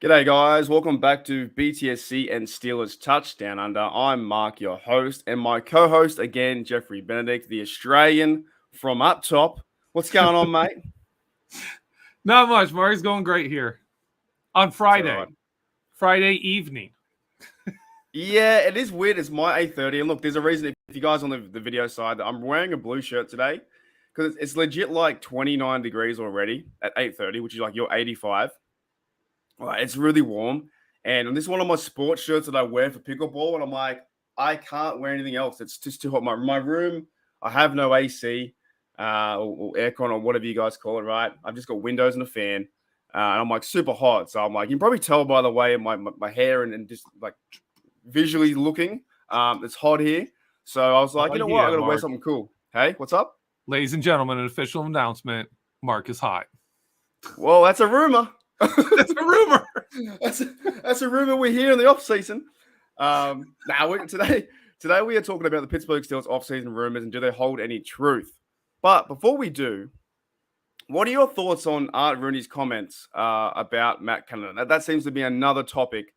G'day, guys. Welcome back to BTSC and Steelers Touchdown Under. I'm Mark, your host, and my co-host again, Jeffrey Benedict, the Australian from up top. What's going on, mate? Not much. Mark's going great here on Friday. Right. Friday evening. Yeah, it is weird. It's my 8:30. And look, there's a reason if you guys on the video side that I'm wearing a blue shirt today because it's legit like 29 degrees already at 8:30, which is like your 85. It's really warm. And this is one of my sports shirts that I wear for pickleball. And I'm like, I can't wear anything else. It's just too hot. My room, I have no AC or aircon or whatever you guys call it, right? I've just got windows and a fan. And I'm like super hot. So I'm like, you can probably tell by the way my hair and just like visually looking, it's hot here. So I was like, you know what? I got to wear something cool. Hey, what's up? Ladies and gentlemen, an official announcement. Mark is hot. Well, that's a rumor. That's a rumor. That's a rumor we're here in the off season. Today we are talking about the Pittsburgh Steelers offseason rumors and do they hold any truth? But before we do, what are your thoughts on Art Rooney's comments about Matt Canada? That seems to be another topic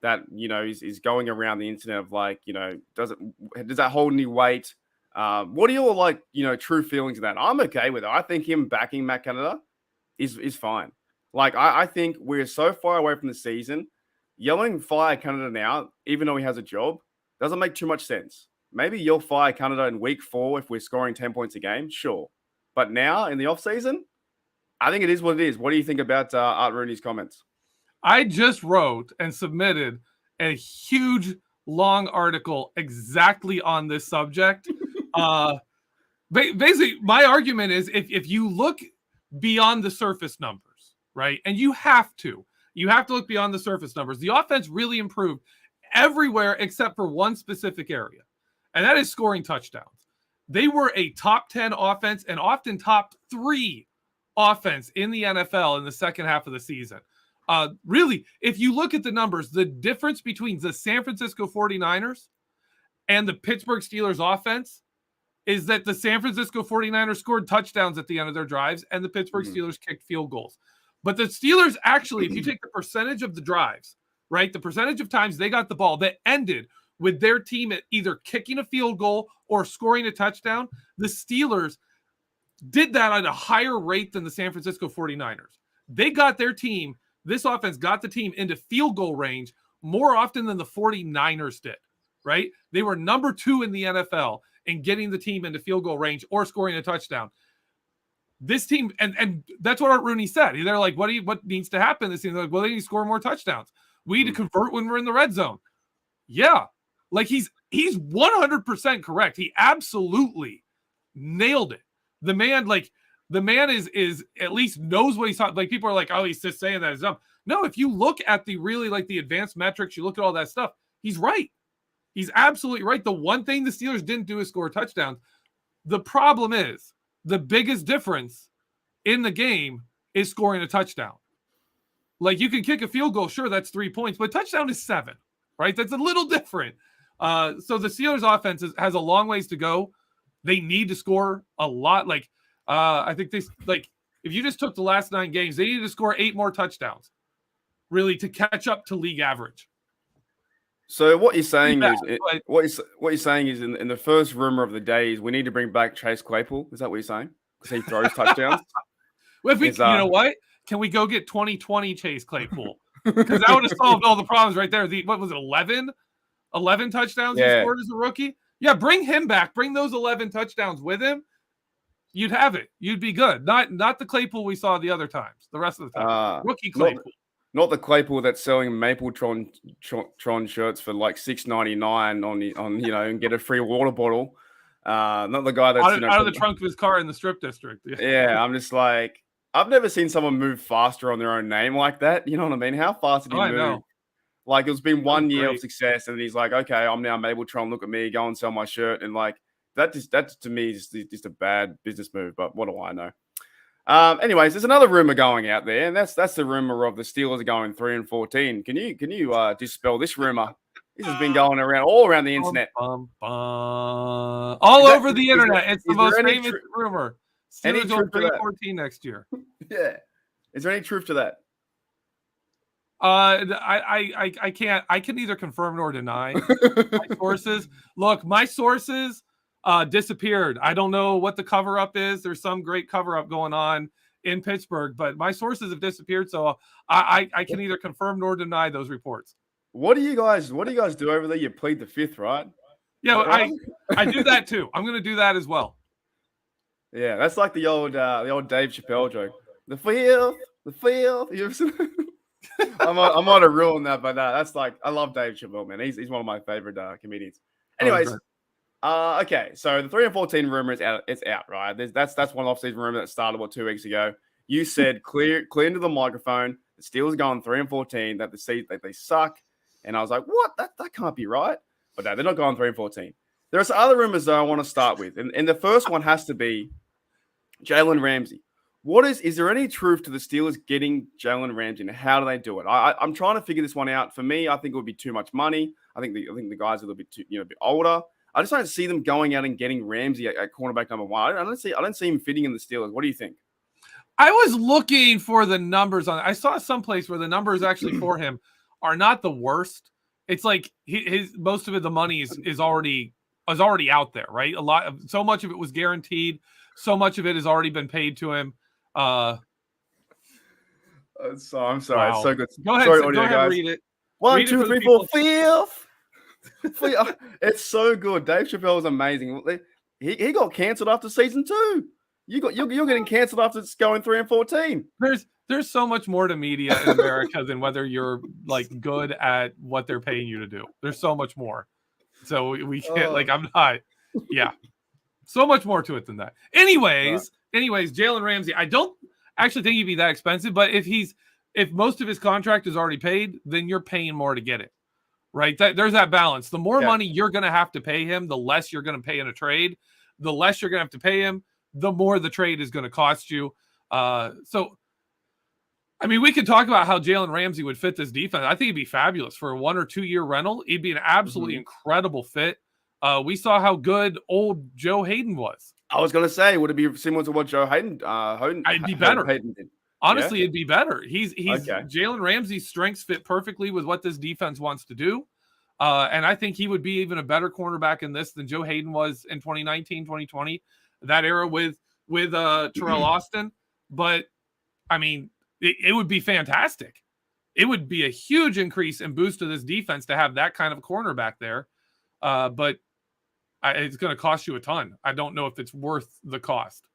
that is going around the internet of like, does that hold any weight? What are your true feelings of that? I'm okay with it. I think him backing Matt Canada is fine. Like, I think we're so far away from the season. Yelling fire Canada now, even though he has a job, doesn't make too much sense. Maybe you'll fire Canada in week 4 if we're scoring 10 points a game, sure. But now, in the offseason, I think it is what it is. What do you think about Art Rooney's comments? I just wrote and submitted a huge, long article exactly on this subject. Basically, my argument is if you look beyond the surface numbers, right? And you have to look beyond the surface numbers. The offense really improved everywhere except for one specific area, and that is scoring touchdowns. They were a top 10 offense and often top 3 offense in the NFL in the second half of the season. Really, if you look at the numbers, the difference between the San Francisco 49ers and the Pittsburgh Steelers offense is that the San Francisco 49ers scored touchdowns at the end of their drives and the Pittsburgh Steelers kicked field goals. But the Steelers actually, if you take the percentage of the drives, right, the percentage of times they got the ball that ended with their team at either kicking a field goal or scoring a touchdown, the Steelers did that at a higher rate than the San Francisco 49ers. They got their team, this offense got the team into field goal range more often than the 49ers did, right? They were number 2 in the NFL in getting the team into field goal range or scoring a touchdown. This team, and that's what Art Rooney said. They're like, what needs to happen this season? They're like, well, they need to score more touchdowns. We need to convert when we're in the red zone. Yeah. Like he's 100% correct. He absolutely nailed it. The man is at least knows what he's talking. Like people are like, oh, he's just saying that. It's dumb. No, if you look at the really like the advanced metrics, you look at all that stuff, he's right. He's absolutely right. The one thing the Steelers didn't do is score touchdowns. The problem is the biggest difference in the game is scoring a touchdown. Like you can kick a field goal. Sure, that's 3 points, but touchdown is 7, right? That's a little different. So the Steelers offense has a long ways to go. They need to score a lot. Like I think if you just took the last 9 games, they need to score 8 more touchdowns really to catch up to league average. So what you're saying is in the first rumor of the day is we need to bring back Chase Claypool. Is that what you're saying? Because he throws touchdowns. Well, you know what? Can we go get 2020 Chase Claypool? Because that would have solved all the problems right there. What was it? 11 touchdowns he scored as a rookie. Yeah, bring him back. Bring those 11 touchdowns with him. You'd have it. You'd be good. Not the Claypool we saw the other times. The rest of the time, rookie Claypool. Not the Claypool that's selling Mapletron shirts for like $6.99 on and get a free water bottle. Not the guy that's out of the trunk of his car in the strip district. Yeah, I'm just like, I've never seen someone move faster on their own name like that. You know what I mean? How fast did he move? Know. Like it's been 1 year of success, and he's like, okay, I'm now Mapletron. Look at me, go and sell my shirt, and like that to me is just a bad business move. But what do I know? Anyways, there's another rumor going out there, and that's the rumor of the Steelers are going 3-14. Can you dispel this rumor? This has been going around all around the internet, all over the internet. It's the most famous rumor. Steelers Any 3-14 next year. Yeah, is there any truth to that? I can't. I can neither confirm nor deny. My sources. Look, my sources disappeared. I don't know what the cover up is. There's some great cover up going on in Pittsburgh, but my sources have disappeared. So I can neither confirm nor deny those reports. What do you guys do over there? You plead the fifth, right? Yeah, Right? I do that too. I'm going to do that as well. Yeah, that's like the old Dave Chappelle joke. The fifth. You ever seen that? I might have ruined that, but that's like, I love Dave Chappelle, man. He's one of my favorite comedians. Anyways, okay, so the 3-14 rumor is out. It's out, right? That's one offseason rumor that started 2 weeks ago. You said clear into the microphone. The Steelers going 3-14. That they suck, and I was like, what? That can't be right. But no, they're not going 3-14. There are some other rumors though I want to start with, and the first one has to be Jalen Ramsey. Is there any truth to the Steelers getting Jalen Ramsey, and how do they do it? I'm trying to figure this one out. For me, I think it would be too much money. I think the guys are a little bit a bit older. I just don't see them going out and getting Ramsey at cornerback number 1. I don't see him fitting in the Steelers. What do you think? I was looking for the numbers on it. I saw someplace where the numbers actually for him are not the worst. It's like his most of it, the money is already out there, right? So much of it was guaranteed. So much of it has already been paid to him. I'm sorry. Wow. It's so good. Go ahead. Sorry, go ahead. guys. Read it. 1, 2, 3, 4, 5th. It's so good. Dave Chappelle is amazing. He got cancelled after season 2. You're getting cancelled after it's going 3-14. There's so much more to media in America than whether you're like good at what they're paying you to do. There's so much more. So we can't I'm not. Yeah. So much more to it than that. Anyways, Jalen Ramsey, I don't actually think he'd be that expensive, but if most of his contract is already paid, then you're paying more to get it. Right? There's that balance. The more money you're going to have to pay him, the less you're going to pay in a trade. The less you're going to have to pay him, the more the trade is going to cost you. So, I mean, we could talk about how Jalen Ramsey would fit this defense. I think he'd be fabulous for a 1 or 2 year rental. He'd be an absolutely incredible fit. We saw how good old Joe Hayden was. I was going to say, would it be similar to what Joe Hayden? It'd be better. Hayden did. Honestly, it'd be better. He's okay. Jalen Ramsey's strengths fit perfectly with what this defense wants to do. And I think he would be even a better cornerback in this than Joe Hayden was in 2019, 2020, that era with Terrell Austin. But I mean, it would be fantastic. It would be a huge increase and boost to this defense to have that kind of cornerback there. But it's going to cost you a ton. I don't know if it's worth the cost.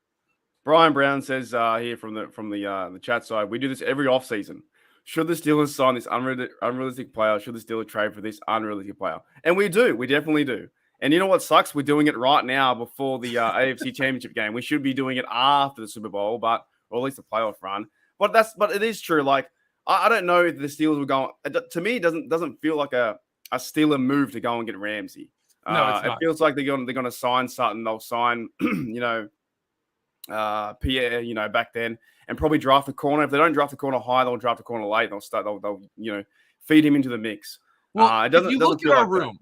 Brian Brown says here from the chat side, we do this every offseason. Should the Steelers sign this unrealistic player? Should the Steelers trade for this unrealistic player? And we do. We definitely do. And you know what sucks? We're doing it right now before the AFC Championship game. We should be doing it after the Super Bowl, or at least the playoff run. But it is true. Like, I don't know if the Steelers were going. To me, it doesn't feel like a Steeler move to go and get Ramsey. No, it's not. It feels like they're going to sign Sutton. They'll sign, Pierre, back then, and probably draft a corner. If they don't draft a corner high, they'll draft a corner late. They'll feed him into the mix. Well, if you look at our room,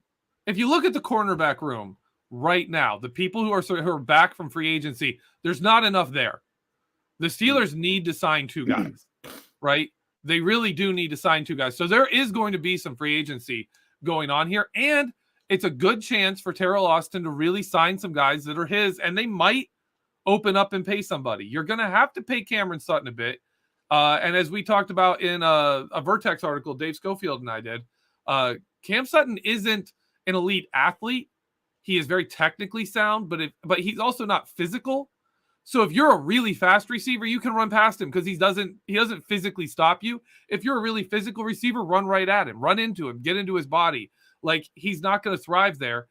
if you look at the cornerback room right now, the people who are back from free agency, there's not enough there. The Steelers need to sign 2 guys, right? They really do need to sign 2 guys. So there is going to be some free agency going on here, and it's a good chance for Terrell Austin to really sign some guys that are his, and they might open up and pay somebody. You're going to have to pay Cameron Sutton a bit. And as we talked about in a Vertex article, Dave Schofield and I did, Cam Sutton isn't an elite athlete. He is very technically sound, but he's also not physical. So if you're a really fast receiver, you can run past him because he doesn't physically stop you. If you're a really physical receiver, run right at him, run into him, get into his body. Like, he's not going to thrive there.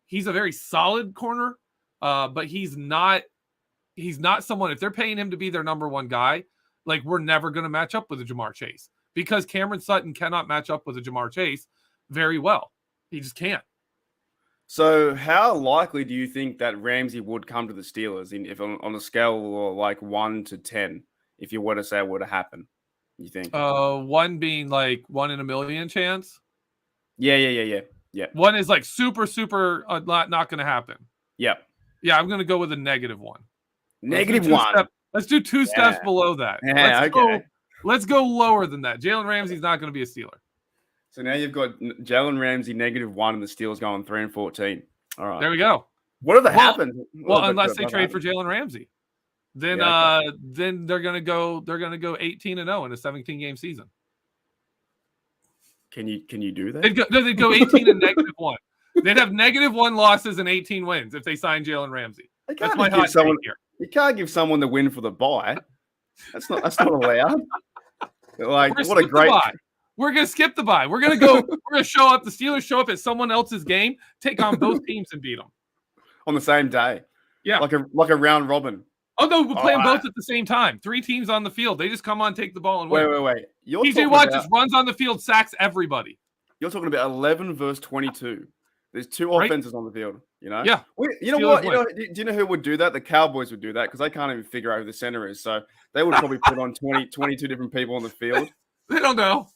He's a very solid corner, but he's not someone, if they're paying him to be their number 1 guy, like, we're never going to match up with a Jamar Chase, because Cameron Sutton cannot match up with a Jamar Chase very well. He just can't. So how likely do you think that Ramsey would come to the Steelers if on a scale of like 1 to 10, if you were to say it were to happen, you think? 1 being like 1 in a million chance. Yeah. 1 is like super not going to happen. Yeah. Yeah, I'm going to go with a -1. -1. Let's do 2 steps below that. Yeah, okay. Let's go lower than that. Jalen Ramsey's not going to be a Steeler. So now you've got Jalen Ramsey -1 and the Steelers going 3-14. All right. There we go. Whatever happens. Well, unless they trade for Jalen Ramsey. Then okay. then they're gonna go 18-0 in a 17-game season. Can you do that? They'd go 18 and -1. They'd have -1 losses and 18 wins if they sign Jalen Ramsey. That's my hot take here. You can't give someone the win for the bye. That's not allowed. Like, what a great. We're gonna skip the bye. We're gonna show up. The Steelers show up at someone else's game, take on both teams and beat them on the same day. Yeah, like a round robin. Oh no, we're playing both at the same time. 3 teams on the field. They just come on, take the ball, and win. Wait. TJ Watt just runs on the field, sacks everybody. You're talking about 11 versus 22. There's 2 offenses on the field. You know. Yeah. You know what? Do you know who would do that? The Cowboys would do that because they can't even figure out who the center is. So they would probably put on 22 different people on the field. They don't know.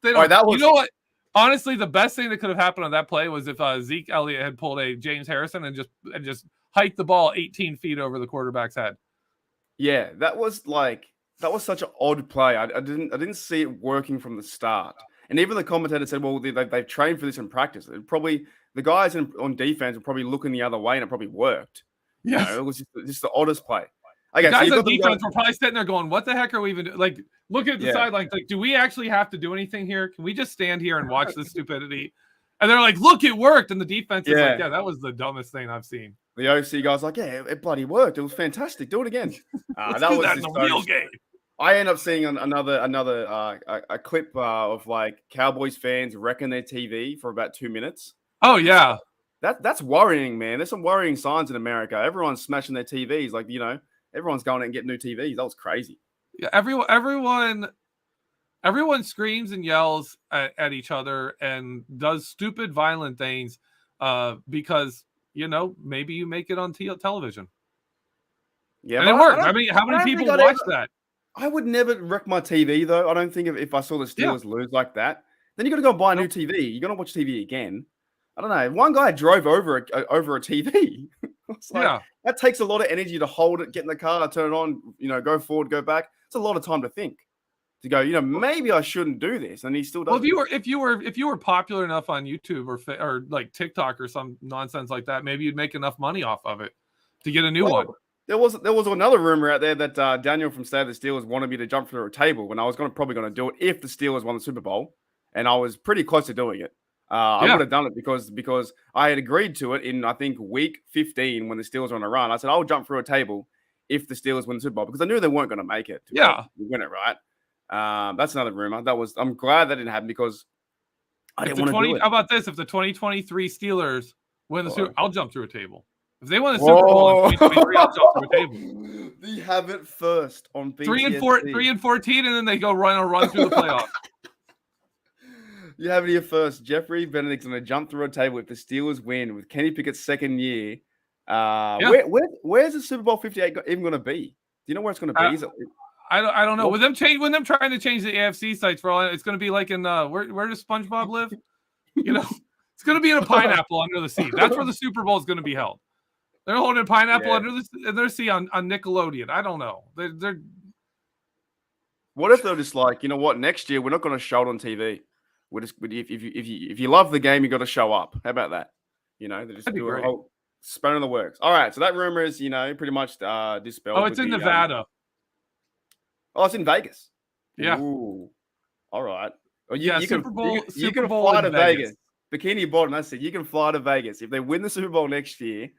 They don't. You know what? Honestly, the best thing that could have happened on that play was if Zeke Elliott had pulled a James Harrison and just hiked the ball 18 feet over the quarterback's head. Yeah, that was such an odd play. I didn't see it working from the start. And even the commentator said, "Well, they've trained for this in practice." Probably the guys on defense were probably looking the other way, and it probably worked. Yeah, it was just the oddest play. Okay, the guys on defense were probably sitting there going, "What the heck are we even doing?" Like, looking at the sideline, like, do we actually have to do anything here? Can we just stand here and watch this stupidity? And they're like, "Look, it worked!" And the defense is like, "Yeah, that was the dumbest thing I've seen." The OC guy's like, "Yeah, it bloody worked. It was fantastic. Do it again." That was in the real game. I end up seeing another clip of like Cowboys fans wrecking their TV for about 2 minutes. Oh yeah, that's worrying, man. There's some worrying signs in America. Everyone's smashing their TVs, like, you know, everyone's going out and getting new TVs. That was crazy. Yeah, everyone screams and yells at each other and does stupid, violent things because, you know, maybe you make it on television. Yeah, and it worked. I mean, how many people watch that? I would never wreck my TV, though. I don't think if I saw the Steelers lose like that, then you got to go and buy a new TV. You're going to watch TV again. I don't know. One guy drove over a TV. It's like, that takes a lot of energy to hold it, get in the car, turn it on, you know, go forward, go back. It's a lot of time to think, to go, you know, maybe I shouldn't do this, and he still does. Well, if you were popular enough on YouTube or like TikTok or some nonsense like that, maybe you'd make enough money off of it to get a new one. There was another rumor out there that Daniel from State of the Steelers wanted me to jump through a table when I was probably going to do it if the Steelers won the Super Bowl, and I was pretty close to doing it. I would have done it because I had agreed to it in, I think, week 15 when the Steelers were on a run. I said I'll jump through a table if the Steelers win the Super Bowl because I knew they weren't going to make it. To win it, right? That's another rumor. I'm glad that didn't happen because I didn't want to do it. How about this? If the 2023 Steelers win the Super Bowl, I'll jump through a table. If they win the Super Bowl in 2023, I'll jump through a table. You have it first on BTSC. 3-14, and then they go run through the playoffs. You have it here first. Jeffrey Benedict's going to jump through a table if the Steelers win with Kenny Pickett's second year. Where's the Super Bowl 58 even going to be? Do you know where it's going to be? I don't know. With them trying to change the AFC sites for all, it's going to be like in where does SpongeBob live? You know, it's going to be in a pineapple under the sea. That's where the Super Bowl is going to be held. They're holding pineapple under the sea on Nickelodeon. I don't know. They're. What if they're just like, you know what? Next year we're not going to show it on TV. We're just if you love the game, you got to show up. How about that? You know, they just do a whole span in the works. All right, so that rumor is, you know, pretty much dispelled. Oh, it's in Nevada. It's in Vegas. Yeah. Ooh. All right. Well, Super Bowl. You can fly to Vegas. Bikini Bottom. That's it. You can fly to Vegas if they win the Super Bowl next year.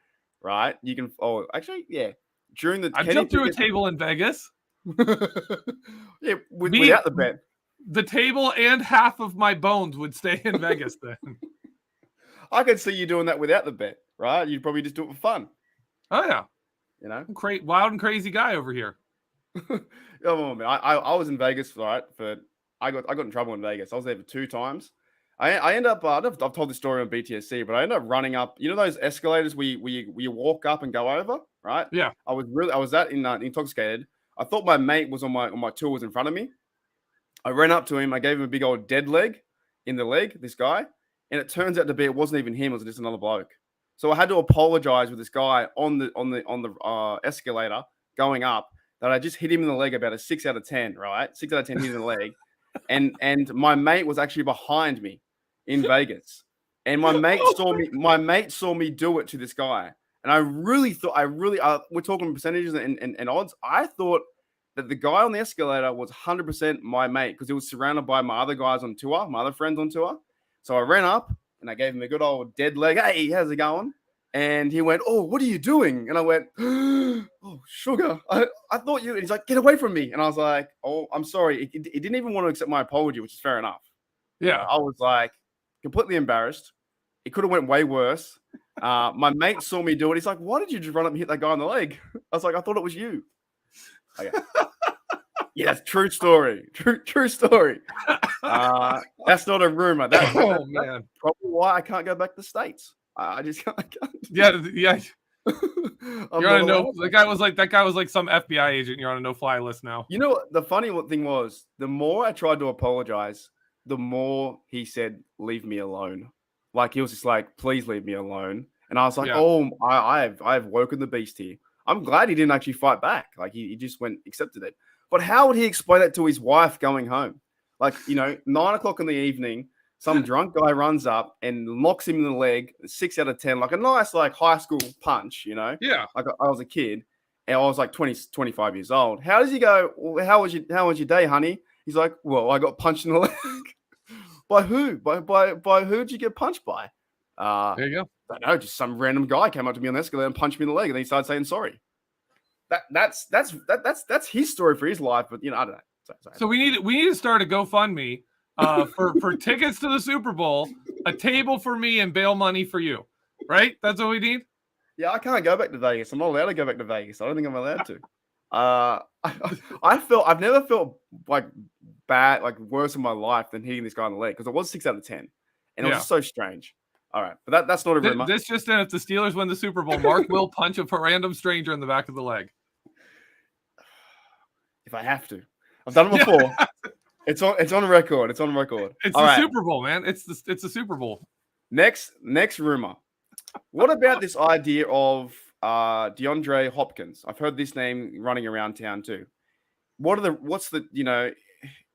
Right? You can. Oh, actually, yeah. During the I jumped through a table in Vegas. Yeah, without the bet. The table and half of my bones would stay in Vegas then. I could see you doing that without the bet, right? You'd probably just do it for fun. Oh yeah, you know, wild and crazy guy over here. Oh man, I was in Vegas, right? I got in trouble in Vegas. I was there for 2 times. I end up I've told this story on BTSC, but I ended up running up. You know those escalators where you walk up and go over, right? Yeah. I was that intoxicated. I thought my mate was on my tours in front of me. I ran up to him. I gave him a big old dead leg in the leg, this guy. And it turns out to be, it wasn't even him. It was just another bloke. So I had to apologize with this guy on the escalator going up that I just hit him in the leg about a 6 out of 10, right? 6 out of 10 hit in the leg. And my mate was actually behind me in Vegas. And my mate saw me do it to this guy. And I really thought, we're talking percentages and odds. I thought that the guy on the escalator was 100% my mate because he was surrounded by my other guys on tour, my other friends on tour. So I ran up and I gave him a good old dead leg. Hey, how's it going? And he went, oh, what are you doing? And I went, oh, sugar. I thought you. And he's like, get away from me. And I was like, oh, I'm sorry. He didn't even want to accept my apology, which is fair enough. Yeah. I was like completely embarrassed. It could have went way worse. My mate saw me do it. He's like, why did you just run up and hit that guy on the leg? I was like, I thought it was you. Okay. Yeah, that's true story. True story. That's not a rumor. That's man. Probably why I can't go back to the States. I just can't. Yeah. You're on a no. That guy was like some FBI agent. You're on a no-fly list now. You know what? The funny thing was, the more I tried to apologize, the more he said, "Leave me alone." Like he was just like, "Please leave me alone." And I was like, "Oh, I've woken the beast here." I'm glad he didn't actually fight back. Like he just accepted it. But how would he explain that to his wife going home? Like 9:00 in the evening. Some drunk guy runs up and knocks him in the leg, 6 out of 10, like a nice like high school punch, Yeah. Like I was a kid and I was like 25 years old. How does he go, well, how was your day, honey? He's like, well, I got punched in the leg. By who? By who did you get punched by? There you go. I don't know, just some random guy came up to me on the escalator and punched me in the leg and then he started saying sorry. That's his story for his life, but I don't know. So we need to start a GoFundMe. For tickets to the Super Bowl, a table for me and bail money for you, right? That's what we need. Yeah, I can't go back to Vegas. I'm not allowed to go back to Vegas. I don't think I'm allowed to. I've never felt like bad, like worse in my life than hitting this guy on the leg because it was 6 out of 10, and it was just so strange. All right, but that's not a rumor. This just in: if the Steelers win the Super Bowl, Mark will punch a random stranger in the back of the leg. If I have to, I've done it before. Yeah. It's on record. It's on record. It's the Super Bowl, man. It's the Super Bowl. Next rumor. What about this idea of DeAndre Hopkins? I've heard this name running around town too.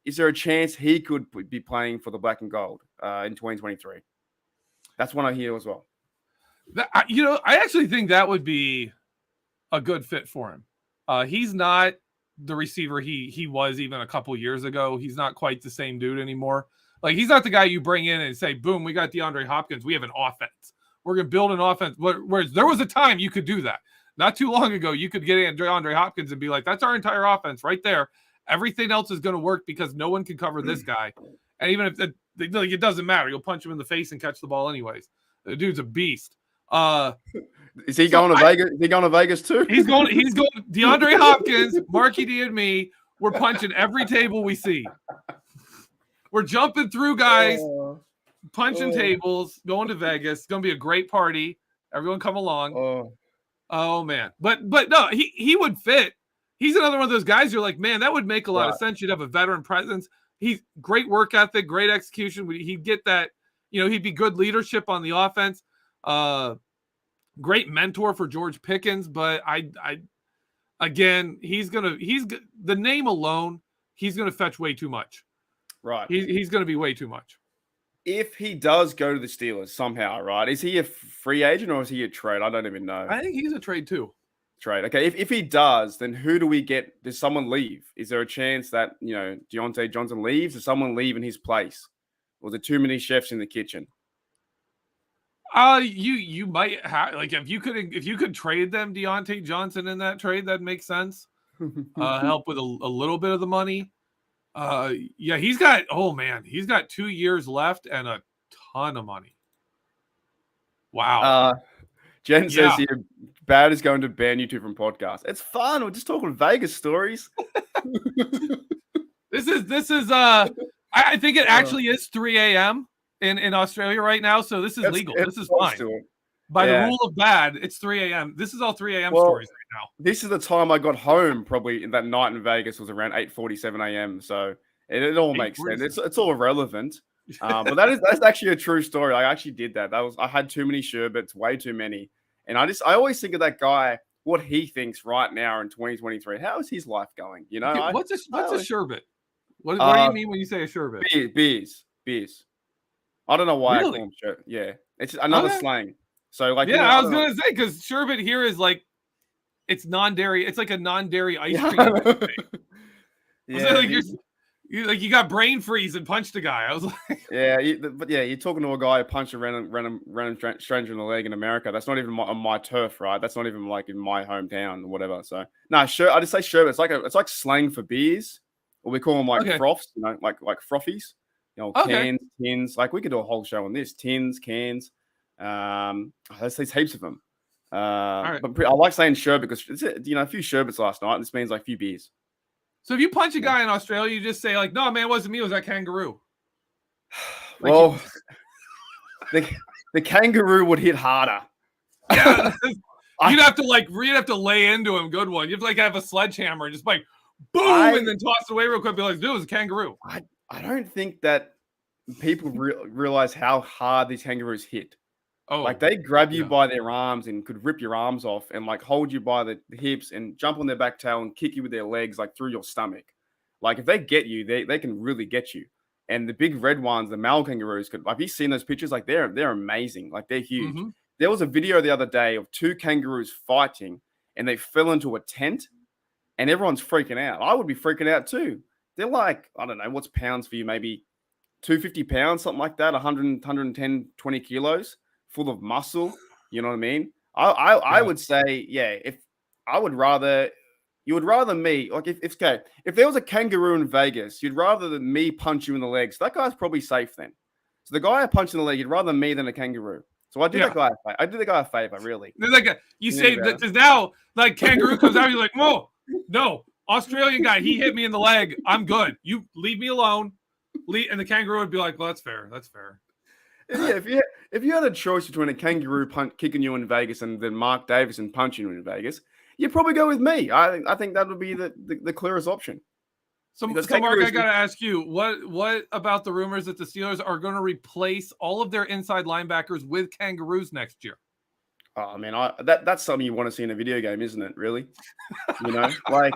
Is there a chance he could be playing for the black and gold in 2023? That's one I hear as well. I actually think that would be a good fit for him. He's not the receiver he was even a couple years ago. He's not quite the same dude anymore. Like he's not the guy you bring in and say, boom, we got DeAndre Hopkins. We have an offense. We're going to build an offense. Whereas there was a time you could do that. Not too long ago, you could get DeAndre Hopkins and be like, that's our entire offense right there. Everything else is going to work because no one can cover this guy. And even if it doesn't matter, you'll punch him in the face and catch the ball anyways. The dude's a beast. Is he going to Vegas? Is he going to Vegas too? He's going. DeAndre Hopkins, Marky D, and me. We're punching every table we see. We're jumping through guys, punching tables, going to Vegas. It's going to be a great party. Everyone come along. Oh man, but no, he would fit. He's another one of those guys. You're like, man, that would make a lot of sense. You'd have a veteran presence. He's great work ethic, great execution. He'd get that. He'd be good leadership on the offense. Great mentor for George Pickens, but again, the name alone, he's gonna fetch way too much. Right. He's gonna be way too much. If he does go to the Steelers somehow, right? Is he a free agent or is he a trade? I don't even know. I think he's a trade too. Trade. Okay. If he does, then who do we get? Does someone leave? Is there a chance that Deontay Johnson leaves? Does someone leave in his place? Or is there too many chefs in the kitchen? You might have if you could trade them Deontay Johnson in that trade, that makes sense. Help with a little bit of the money. He's got 2 years left and a ton of money. Wow. Jen says here, Bad is going to ban you two from podcasts. It's fun. We're just talking Vegas stories. This is I think it actually is 3 a.m. in Australia right now, so this is legal. This is fine. By the rule of Bad, it's 3 a.m. This is all 3 a.m. stories right now. This is the time I got home, probably that night in Vegas was around 8:47 a.m. So it all makes sense. It's all relevant. But that's actually a true story. I actually did that. I had too many sherbets, way too many. And I always think of that guy what he thinks right now in 2023. How is his life going? You know, Okay, what's a sherbet? What do you mean when you say a sherbet? Beers. I don't know why I call Really? them sherbet. Yeah, it's another Okay. slang. So like, Yeah, you know, I was gonna say because sherbet here is like it's non-dairy. It's like a non-dairy ice cream. Yeah, Like you got brain freeze and punched a guy. I was like, yeah, but yeah, you're talking to a guy who punched a random stranger in the leg in America. That's not even on my turf, right? That's not even like in my hometown or whatever. So no, I just say sherbet. It's like slang for beers, or we call them like okay. froths, you know, like frothies. You know, cans, tins. Like we could do a whole show on this. Tins, cans. There's heaps of them. Right. But I like saying sherbet because it's, you know, a few sherbets last night. This means like a few beers. So if you punch a guy in Australia, you just say like, "No, man, it wasn't me. It was that kangaroo." Like, well, the kangaroo would hit harder. Yeah, you'd have to lay into him. Good one. You'd like have a sledgehammer and just like boom, and then toss it away real quick. Be like, "Dude, it was a kangaroo." I don't think that people realize how hard these kangaroos hit. Oh, like they grab you by their arms and could rip your arms off and like hold you by the hips and jump on their back tail and kick you with their legs like through your stomach. Like if they get you, they can really get you. And the big red ones, the male kangaroos, could. Have you seen those pictures? Like they're amazing. Like they're huge. Mm-hmm. There was a video the other day of two kangaroos fighting, and they fell into a tent, and everyone's freaking out. I would be freaking out too. They're like, I don't know, what's pounds for you? Maybe 250 pounds, something like that. 100, 110, 20 kilos, full of muscle. You know what I mean? I would say, yeah. If I would rather. You would rather me, like if there was a kangaroo in Vegas, you'd rather than me punch you in the leg. So that guy's probably safe then. So the guy I punched in the leg, you'd rather me than a kangaroo. So I did that guy. I did the guy a favor, really. There's like you say that because now like kangaroo comes out, you're like, whoa, no, Australian guy, he hit me in the leg. I'm good. You leave me alone. And the kangaroo would be like, well, that's fair. That's fair. Yeah, if you had a choice between a kangaroo kicking you in Vegas and then Mark Davison punching you in Vegas, you'd probably go with me. I think that would be the clearest option. So Mark, I got to ask you, what about the rumors that the Steelers are going to replace all of their inside linebackers with kangaroos next year? Oh man, that's something you want to see in a video game, isn't it? Really, you know, like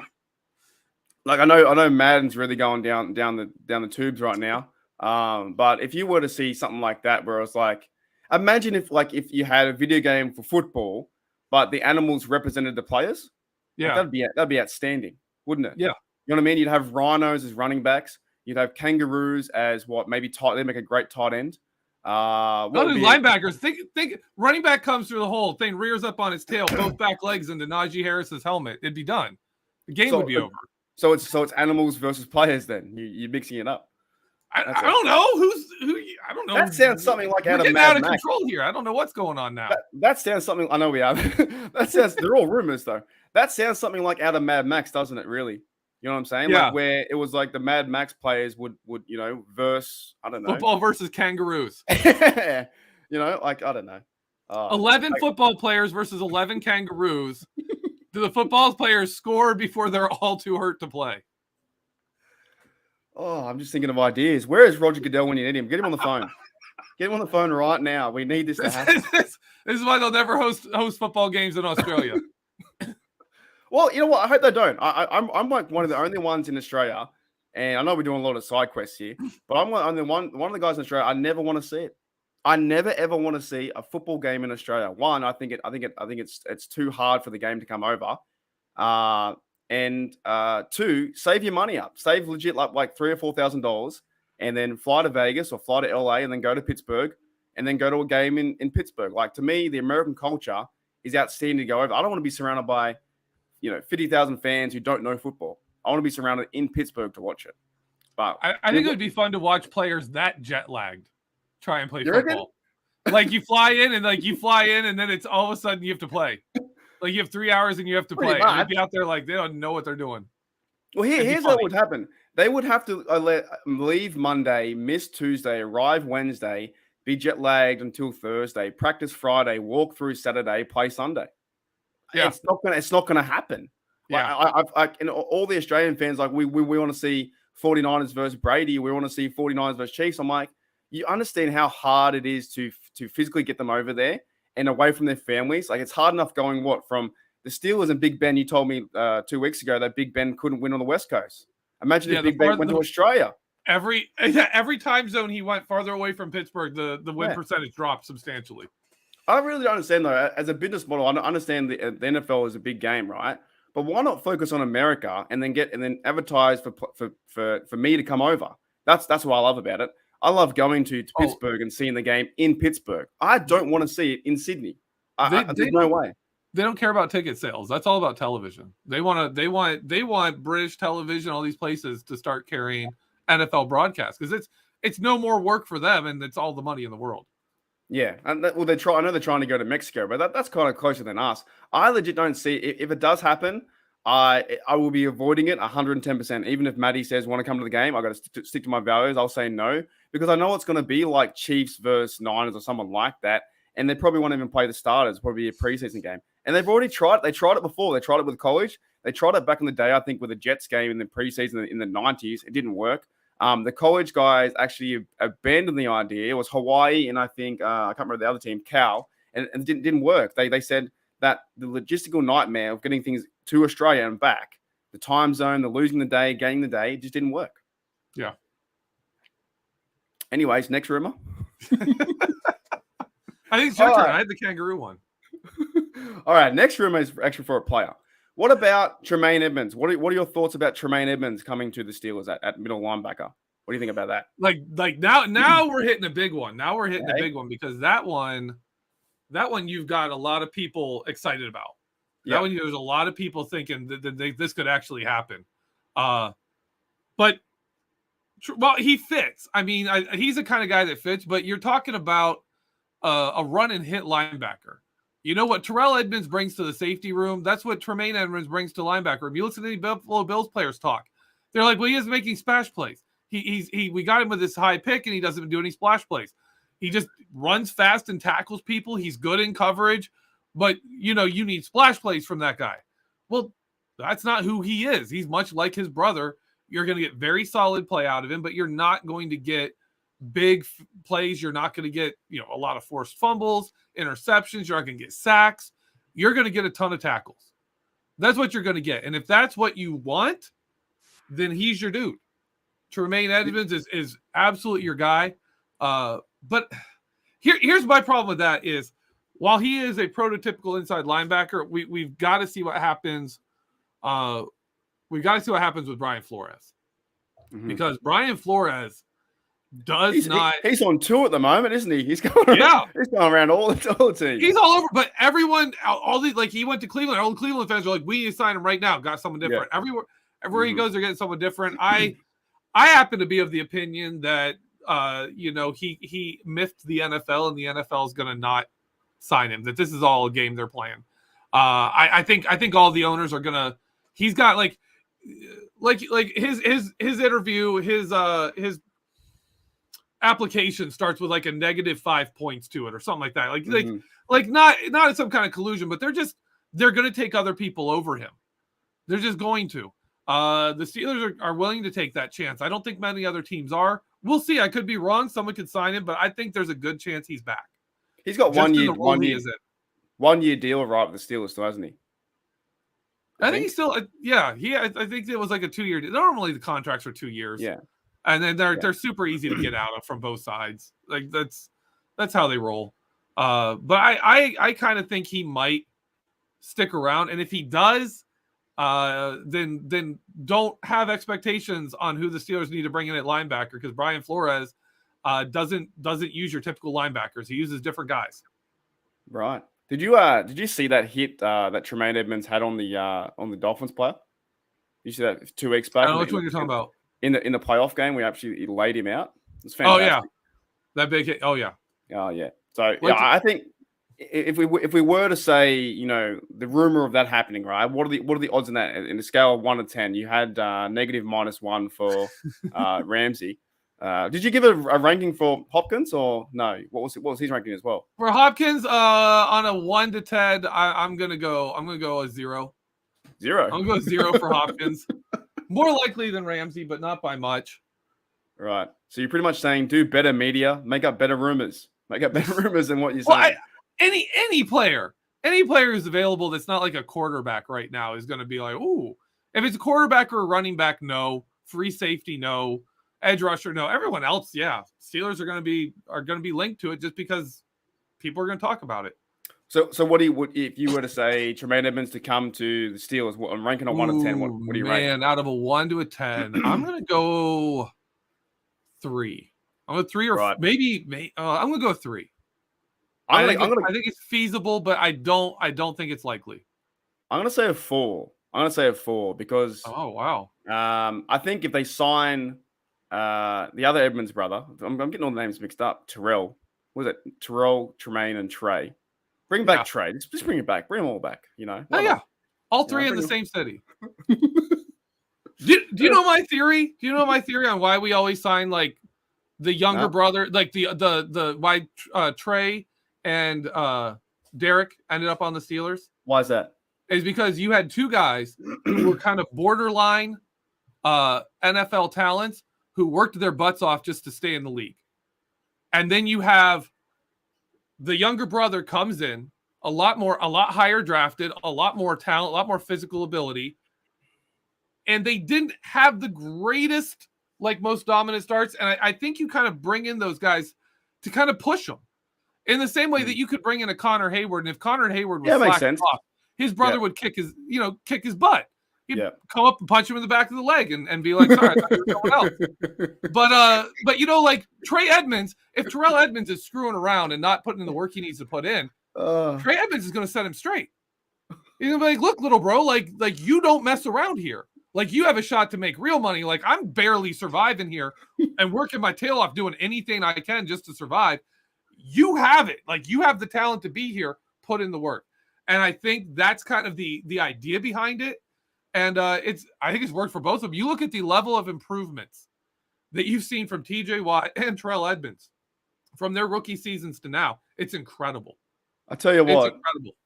I know Madden's really going down the tubes right now. But if you were to see something like that, where it's like, imagine if you had a video game for football, but the animals represented the players. Yeah, like that'd be outstanding, wouldn't it? Yeah, you know what I mean. You'd have rhinos as running backs. You'd have kangaroos as maybe tight. They make a great tight end. Linebackers. Think running back comes through the hole, thing rears up on its tail, both back legs into Najee Harris's helmet. It'd be done. The game would be over. So it's animals versus players. Then you're mixing it up. I don't know who. I don't know. That sounds something like out of control here. I don't know what's going on now. That sounds something. I know we are. They're all rumors though. That sounds something like out of Mad Max, doesn't it? Really, you know what I'm saying? Yeah. Like where it was like the Mad Max players would verse. I don't know. Football versus kangaroos. You know, like I don't know. 11 football players versus 11 kangaroos. Do the football players score before they're all too hurt to play? Oh, I'm just thinking of ideas. Where is Roger Goodell when you need him? Get him on the phone. Get him on the phone right now. We need this to happen. This is why they'll never host football games in Australia. Well, you know what? I hope they don't. I'm like one of the only ones in Australia, and I know we're doing a lot of side quests here, but I'm only one of the guys in Australia. I never want to see it. I never ever want to see a football game in Australia. One, I think it's too hard for the game to come over. And two, save your money up. Save legit like $3,000 or $4,000, and then fly to Vegas or fly to LA, and then go to Pittsburgh, and then go to a game in Pittsburgh. Like to me, the American culture is outstanding to go over. I don't want to be surrounded by 50,000 fans who don't know football. I want to be surrounded in Pittsburgh to watch it. But I think it would be fun to watch players that jet lagged try and play football. Like you fly in and then it's all of a sudden you have to play. Like you have 3 hours and you have to play. And you'd be out there like they don't know what they're doing. Well, here's what would happen. They would have to leave Monday, miss Tuesday, arrive Wednesday, be jet lagged until Thursday, practice Friday, walk through Saturday, play Sunday. Yeah, it's not gonna happen. Yeah, like and all the Australian fans like we want to see 49ers versus Brady. We want to see 49ers versus Chiefs. I'm like, you understand how hard it is to physically get them over there and away from their families. Like it's hard enough going from the Steelers and Big Ben, you told me 2 weeks ago that Big Ben couldn't win on the West Coast. Imagine if Big Ben went to Australia. Every time zone he went farther away from Pittsburgh, the win percentage dropped substantially. I really don't understand, though. As a business model, I understand the NFL is a big game, right? But why not focus on America and then advertise for me to come over? That's what I love about it. I love going to Pittsburgh and seeing the game in Pittsburgh. I don't want to see it in Sydney. There's no way. They don't care about ticket sales. That's all about television. They want British television, all these places to start carrying NFL broadcasts because it's no more work for them and it's all the money in the world. Yeah, and I know they're trying to go to Mexico, but that's kind of closer than us. I legit don't see if it does happen. I will be avoiding it 110%. Even if Matty says want to come to the game, I got to stick to my values. I'll say no because I know it's going to be like Chiefs versus Niners or someone like that, and they probably won't even play the starters. Probably a preseason game, and they've already tried. They tried it before. They tried it with college. They tried it back in the day. I think with the Jets game in the preseason in the 90s. It didn't work. The college guys actually abandoned the idea. It was Hawaii and I think I can't remember the other team, Cal, and it didn't work. They said that the logistical nightmare of getting things to Australia and back, the time zone, the losing the day, gaining the day, it just didn't work. Yeah. Anyways, next rumor. I think it's your turn. I had the kangaroo one. All right, next rumor is actually for a player. What about Tremaine Edmonds? What are your thoughts about Tremaine Edmonds coming to the Steelers at middle linebacker? What do you think about that? Like now we're hitting a big one. Now we're hitting a big one because that one you've got a lot of people excited about. That one there's a lot of people thinking that this could actually happen. But he fits. I mean, he's the kind of guy that fits. But you're talking about a run and hit linebacker. You know what Terrell Edmonds brings to the safety room? That's what Tremaine Edmonds brings to linebacker room. You listen to the Buffalo Bills players talk. They're like, well, he is making splash plays. We got him with this high pick, and he doesn't do any splash plays. He just runs fast and tackles people. He's good in coverage, but, you need splash plays from that guy. Well, that's not who he is. He's much like his brother. You're going to get very solid play out of him, but you're not going to get big plays. You're not going to get, a lot of forced fumbles, interceptions. You're not going to get sacks. You're going to get a ton of tackles. That's what you're going to get. And if that's what you want, then he's your dude. Tremaine Edmonds is absolutely your guy. But here's my problem with that is while he is a prototypical inside linebacker, we've got to see what happens. We've got to see what happens with Brian Flores. Mm-hmm. Because Brian Flores he's on tour at the moment, isn't he? He's going around all the teams. He's all over, but everyone, all these, like he went to Cleveland. All the Cleveland fans are like, we need to sign him right now. Got someone different. Yeah. Everywhere he goes, they're getting someone different. I happen to be of the opinion that he miffed the NFL, and the NFL is going to not sign him. That this is all a game they're playing. I think all the owners are gonna. He's got like his interview, his application starts with like a -5 points to it or something like that. Like not some kind of collusion, but they're going to take other people over him. They're just going to. The Steelers are willing to take that chance. I don't think many other teams are. We'll see. I could be wrong. Someone could sign him, but I think there's a good chance he's back. He's got 1 year deal right with the Steelers, still, hasn't he? I think he's still. I think it was like a 2-year deal. Normally the contracts are 2 years. Yeah. And then they're super easy to get out of from both sides. Like that's how they roll. But I kind of think he might stick around. And if he does, then don't have expectations on who the Steelers need to bring in at linebacker because Brian Flores doesn't use your typical linebackers. He uses different guys. Right. Did you see that hit that Tremaine Edmonds had on the Dolphins player? You see that 2 weeks back? I don't know which one you're talking about. In the playoff game, we actually laid him out. It was fantastic. Oh yeah, that big hit. Oh yeah. Oh yeah. So I think if we were to say, the rumor of that happening, right? What are the odds in that? In the scale of 1 to 10, you had -1 for Ramsey. Did you give a ranking for Hopkins or no? What was his ranking as well? For Hopkins, on a 1 to 10, I'm gonna go a 0. 0. I'm gonna go 0 for Hopkins. More likely than Ramsey, but not by much. Right. So you're pretty much saying do better media, make up better rumors than what you're saying. Any player any player who's available that's not like a quarterback right now is going to be like, ooh. If it's a quarterback or a running back, no. Free safety, no. Edge rusher, no. Everyone else, yeah. Steelers are going to be linked to it just because people are going to talk about it. So what if you were to say Tremaine Edmonds to come to the Steelers? I'm ranking on 1 to 10. What do you rate? Man, out of a 1 to a 10, I'm going to go 3. I'm going to 3 or Right. maybe I'm going to go 3. I think it's feasible, but I don't think it's likely. I'm gonna say a 4. I'm gonna say a 4 because oh wow, I think if they sign the other Edmonds brother, I'm getting all the names mixed up. Terrell, what was it? Terrell, Tremaine, and Trey. Bring back Trey. Just bring it back. Bring them all back. You know. All three in the same city. Do you know my theory? Do you know my theory on why we always sign like the younger brother, like the why Trey and Derek ended up on the Steelers? Why is that? Is because you had two guys who were kind of borderline NFL talents who worked their butts off just to stay in the league. And then you have the younger brother comes in, a lot higher drafted, a lot more talent, a lot more physical ability. And they didn't have the greatest, like most dominant starts. And I think you kind of bring in those guys to kind of push them in the same way that you could bring in a Connor Hayward. And if Connor Hayward was makes sense. Off, his brother would kick his butt. He'd come up and punch him in the back of the leg and be like, sorry, I thought you were someone else. But like Trey Edmonds, if Terrell Edmonds is screwing around and not putting in the work he needs to put in, Trey Edmonds is going to set him straight. He's going to be like, look, little bro, like you don't mess around here. Like you have a shot to make real money. Like I'm barely surviving here and working my tail off doing anything I can just to survive. You have it. Like you have the talent to be here. Put in the work. And I think that's kind of the idea behind it. And I think it's worked for both of them. You look at the level of improvements that you've seen from TJ Watt and Terrell Edmonds from their rookie seasons to now. It's incredible. I tell you what, it's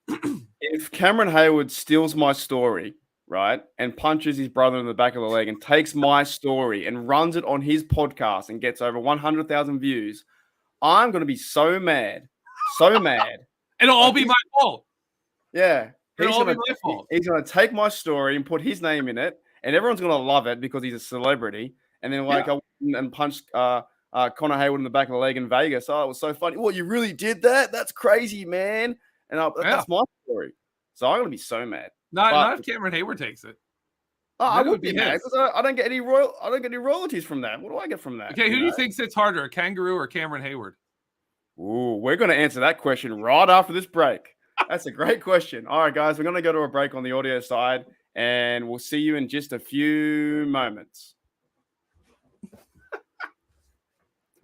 incredible. If Cameron Hayward steals my story, right, and punches his brother in the back of the leg and takes my story and runs it on his podcast and gets over 100,000 views, I'm going to be so mad. It'll all be my fault. Yeah. He's going to take my story and put his name in it, and everyone's going to love it because he's a celebrity. And then I went and punched Connor Hayward in the back of the leg in Vegas. Oh, it was so funny. Well, you really did that? That's crazy, man. And that's my story. So I'm going to be so mad. Not if Cameron Hayward takes it. I would be mad because I don't get any royalties from that. What do I get from that? Okay, who do you think sits harder, a kangaroo or Cameron Hayward? Ooh, we're going to answer that question right after this break. That's a great question. All right, guys, we're going to go to a break on the audio side, and we'll see you in just a few moments.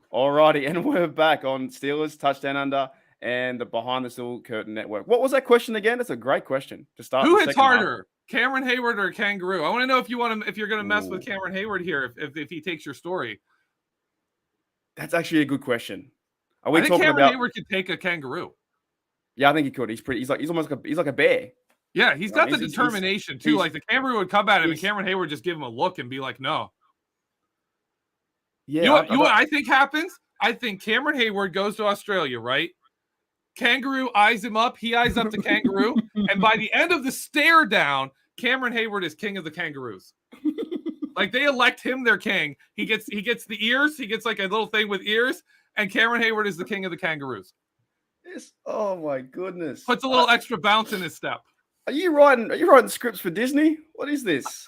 All righty, and we're back on Steelers Touchdown Under and the Behind the Steel Curtain Network. What was that question again? That's a great question to start. Who hits harder, Cameron Hayward or Kangaroo? I want to know if you're going to mess with Cameron Hayward here if he takes your story. That's actually a good question. I think Cameron Hayward could take a Kangaroo. Yeah, I think he could. He's almost like a bear. Yeah, he's got the determination too. Like the Kangaroo would come at him, and Cameron Hayward just give him a look and be like, "No." Yeah, you know what I think happens? I think Cameron Hayward goes to Australia, right? Kangaroo eyes him up. He eyes up the Kangaroo, and by the end of the stare down, Cameron Hayward is king of the Kangaroos. Like they elect him their king. He gets the ears. He gets like a little thing with ears, and Cameron Hayward is the king of the Kangaroos. Oh my goodness! Puts a little extra bounce in his step. Are you writing scripts for Disney? What is this?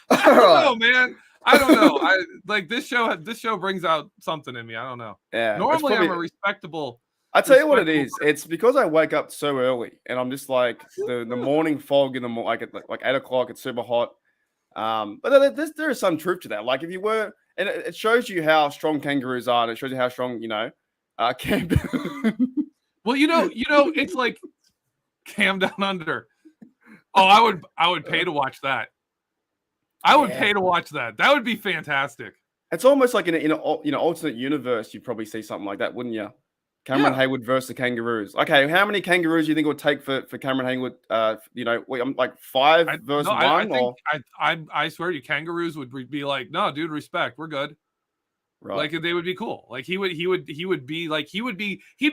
I don't know, man. I don't know. Like this show brings out something in me. I don't know. Yeah. Normally I'm a respectable. I tell you what it is. It's because I wake up so early, and I'm just like the morning fog in the morning, like 8 o'clock. It's super hot. But there is some truth to that. Like if you were, and it shows you how strong kangaroos are, and it shows you how strong Well, it's like Cam Down Under. Oh, I would pay to watch that. I would pay to watch that. That would be fantastic. It's almost like in an alternate universe, you'd probably see something like that, wouldn't you? Cameron Hayward versus the Kangaroos. Okay, how many Kangaroos do you think it would take for Cameron Hayward? I'm like 5 versus 1. I swear to you, Kangaroos would be like, no, dude, respect. We're good. Right. Like they would be cool. Like he'd be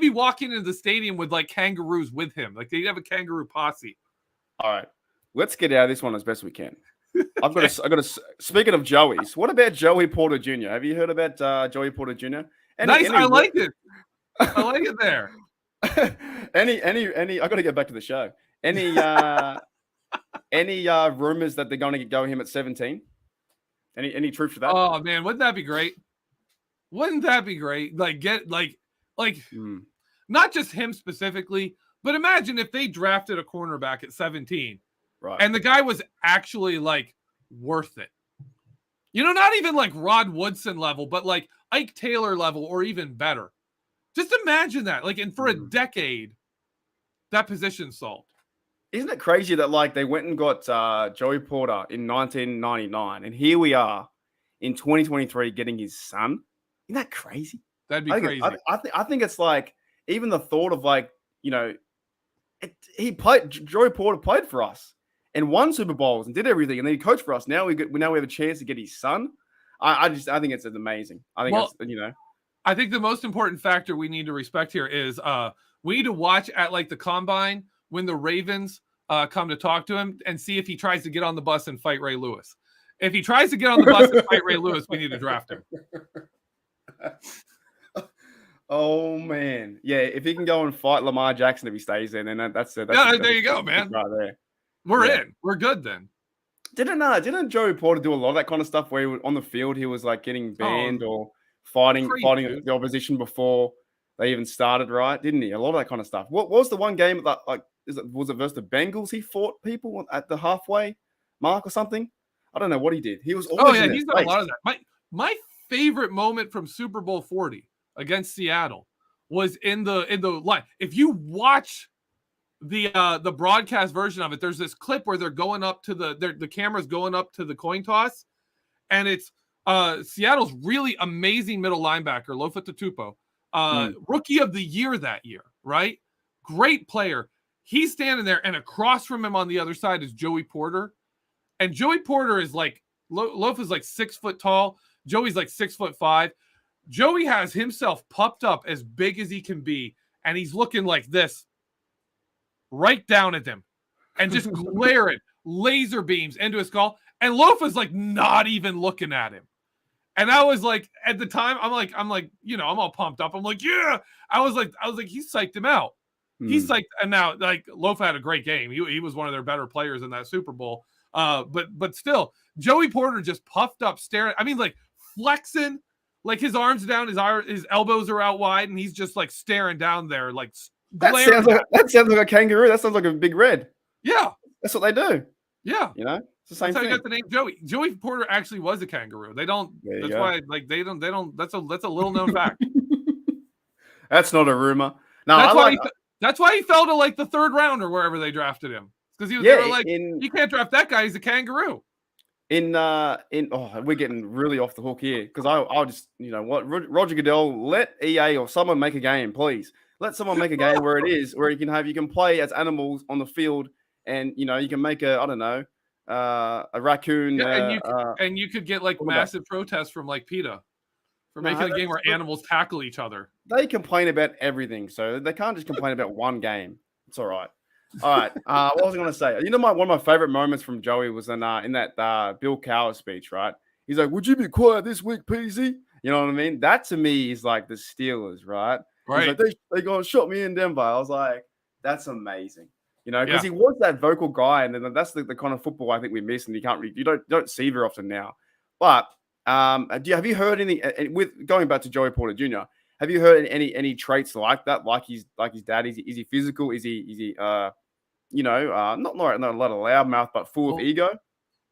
walking into the stadium with like kangaroos with him. Like they'd have a kangaroo posse. All right. Let's get out of this one as best we can. I've got to. Speaking of Joey's, what about Joey Porter Jr.? Have you heard about Joey Porter Jr.? I like it. I like it there. any. I got to get back to the show. Any rumors that they're going to go him at 17? Any truth to that? Oh man, wouldn't that be great? Wouldn't that be great? Like not just him specifically, but imagine if they drafted a cornerback at 17, right? And the guy was actually like worth it. You know, not even like Rod Woodson level, but like Ike Taylor level or even better. Just imagine that. Like, and for a decade, that position solved. Isn't it crazy that like they went and got Joey Porter in 1999, and here we are in 2023 getting his son? Isn't that crazy? That'd be crazy. I think it's like even the thought of like, you know, Joey Porter played for us and won Super Bowls and did everything, and then he coached for us. Now we have a chance to get his son. I think it's amazing. I think the most important factor we need to respect here is we need to watch at like the combine when the Ravens come to talk to him and see if he tries to get on the bus and fight Ray Lewis. If he tries to get on the bus and fight Ray Lewis, we need to draft him. Oh man, yeah. If he can go and fight Lamar Jackson if he stays in, then that's it. There you go, man. Right there. We're in. We're good then. Didn't Joey Porter do a lot of that kind of stuff where he was, on the field he was like getting banned or fighting the opposition before they even started, right? Didn't he? A lot of that kind of stuff. What was the one game that was it versus the Bengals? He fought people at the halfway mark or something. I don't know what he did. He was always he's done a lot of that. My favorite moment from Super Bowl 40 against Seattle was in the line. If you watch the broadcast version of it, there's this clip where they're going up to the camera's going up to the coin toss, and it's Seattle's really amazing middle linebacker, Lofa Tatupu, rookie of the year that year, right? Great player. He's standing there, and across from him on the other side is Joey Porter. And Joey Porter is like, Loaf is like 6 foot tall. Joey's like 6'5". Joey has himself puffed up as big as he can be, and he's looking like this right down at them and just glaring laser beams into his skull. And Loaf is like not even looking at him. And I was like, at the time, I'm like, you know, I'm all pumped up. I'm like, yeah. I was like, he psyched him out. He's psyched. And now, like, Loaf had a great game. He was one of their better players in that Super Bowl. But still, Joey Porter just puffed up, staring. I mean, like flexing, like his arms down, his elbows are out wide, and he's just like staring down there, like that sounds like a kangaroo. That sounds like a big red. Yeah, that's what they do. Yeah, you know, it's the same that's thing. How you got the name Joey. Joey Porter actually was a kangaroo. They don't. That's why, like, they don't. That's a little known fact. That's not a rumor. No, that's why he fell to like the 3rd round or wherever they drafted him. Because they were like, you can't draft that guy. He's a kangaroo. We're getting really off the hook here because I'll just, you know what, Roger Goodell, let EA or someone make a game, please. Let someone make a game where you can play as animals on the field, and you know you can make a raccoon. Yeah, and you could get like massive protests from like PETA for making a game where animals tackle each other. They complain about everything, so they can't just complain about one game. It's all right. All right. What was I going to say? You know, one of my favorite moments from Joey was in that Bill Cowher speech, right? He's like, "Would you be quiet this week, PZ?" You know what I mean? That to me is like the Steelers, right? Right. Like, they go and shot me in Denver. I was like, that's amazing. You know, because he was that vocal guy, and then that's the kind of football I think we miss, and you don't see very often now. But have you heard anything with going back to Joey Porter Jr.? Have you heard any traits like that? Like his dad? Is he physical? Is he not a lot of loudmouth, but full of ego?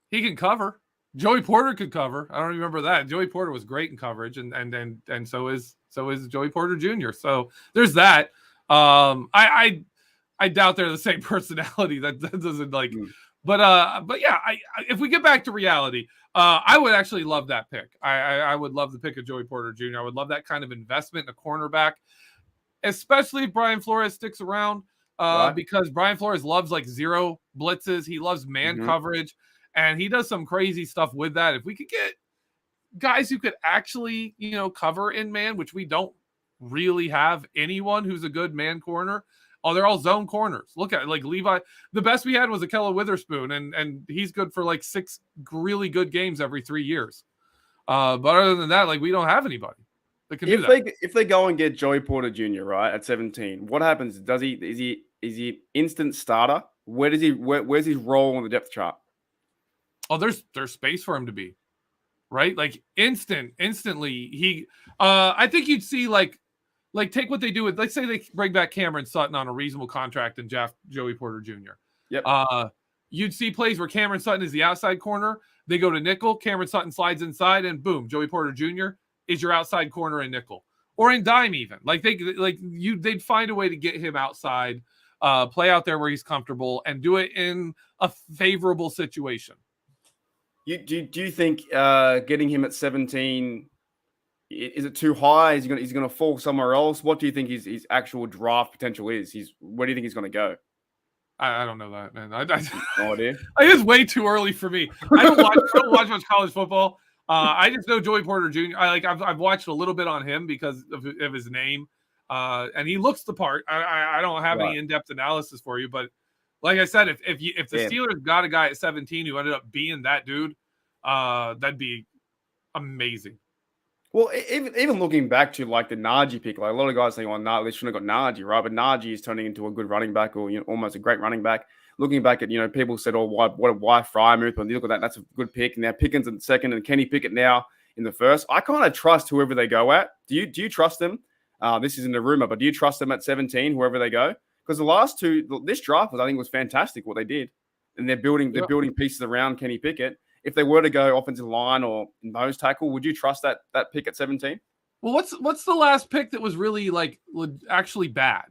He can cover. Joey Porter could cover. I don't remember that. Joey Porter was great in coverage, and so is Joey Porter Jr. So there's that. I doubt they're the same personality. That doesn't like. But yeah, if we get back to reality, I would actually love that pick. I would love the pick of Joey Porter Jr. I would love that kind of investment in a cornerback, especially if Brian Flores sticks around, because Brian Flores loves like zero blitzes. He loves man coverage, and he does some crazy stuff with that. If we could get guys who could actually, cover in man, which we don't really have anyone who's a good man corner. Oh, they're all zone corners. Look at it, like Levi. The best we had was Akella Witherspoon, and he's good for like 6 really good games every 3 years. But other than that, like we don't have anybody that can do that. If they go and get Joey Porter Jr. right at 17, what happens? Is he instant starter? Where's his role on the depth chart? Oh, there's space for him to be, right? Like instantly he. I think you'd see like take what they do with, let's say they bring back Cameron Sutton on a reasonable contract and draft Joey Porter Jr. Yep. You'd see plays where Cameron Sutton is the outside corner. They go to nickel. Cameron Sutton slides inside, and boom, Joey Porter Jr. is your outside corner in nickel or in dime even. They'd find a way to get him outside, play out there where he's comfortable, and do it in a favorable situation. Do you think getting him at 17? Is it too high? Is he going to fall somewhere else? What do you think his actual draft potential is? Where do you think he's going to go? I don't know that, man. No idea. It's way too early for me. I don't watch much college football. I just know Joey Porter Jr. I've watched a little bit on him because of his name, and he looks the part. I don't have any in-depth analysis for you, but like I said, if the Steelers got a guy at 17 who ended up being that dude, that'd be amazing. Well, even looking back to like the Najee pick, like a lot of guys saying, "Oh, they shouldn't have got Najee," right? But Najee is turning into a good running back, or almost a great running back. Looking back at people said, "Oh, why Frymouth?" But you look at that, that's a good pick. Now Pickens in the second, and Kenny Pickett now in the first. I kind of trust whoever they go at. Do you trust them? This isn't a rumor, but do you trust them at 17, whoever they go? Because the last two, this draft was fantastic what they did, and they're building pieces around Kenny Pickett. If they were to go offensive line or nose tackle, would you trust that pick at 17? Well, what's the last pick that was really actually bad,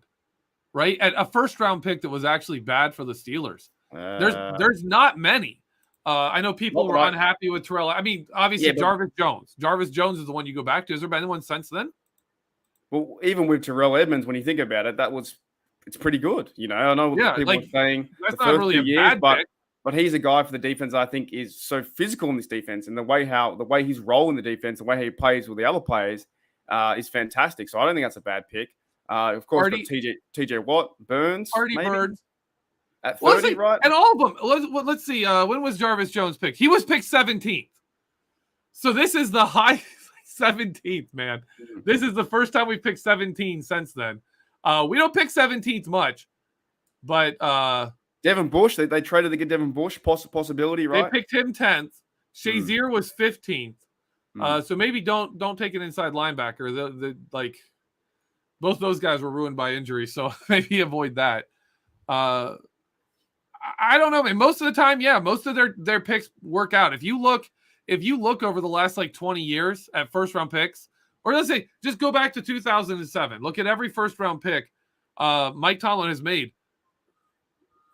right? At a first round pick that was actually bad for the Steelers. There's not many. I know people were unhappy with Terrell. I mean, obviously Jarvis Jones. Jarvis Jones is the one you go back to. Has there been anyone since then? Well, even with Terrell Edmonds, when you think about it, it's pretty good. I know what people are saying. That's not really a bad pick. But he's a guy for the defense I think is so physical in this defense, and the way he's rolling the defense, the way he plays with the other players is fantastic. So I don't think that's a bad pick. Of course, TJ Watt, Burns, Burns at 30, right? And all of them. Let's see. When was Jarvis Jones picked? He was picked 17th. So this is the high 17th, man. This is the first time we've picked 17 since then. We don't pick 17th much, but Devin Bush, they traded to get Devin Bush, possibility, right? They picked him 10th. Shazier was 15th. So maybe don't take an inside linebacker. Both those guys were ruined by injury, so maybe avoid that. I don't know, man. Most of the time, most of their picks work out. If you look over the last 20 years at first round picks, or let's say just go back to 2007. Look at every first round pick Mike Tomlin has made.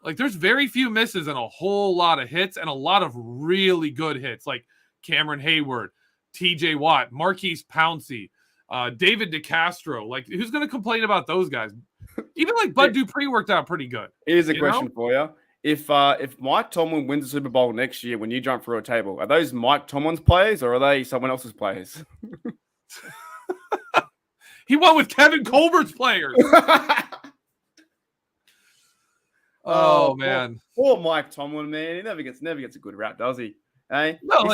There's very few misses and a whole lot of hits and a lot of really good hits, like Cameron Hayward, TJ Watt, Marquise Pouncey, David DeCastro. Who's going to complain about those guys? Even Bud Dupree worked out pretty good. Here's a question for you. If Mike Tomlin wins the Super Bowl next year, when you jump through a table, are those Mike Tomlin's players or are they someone else's players? He won with Kevin Colbert's players. Oh man, poor Mike Tomlin, man. He never gets a good rap, does he? Hey, no,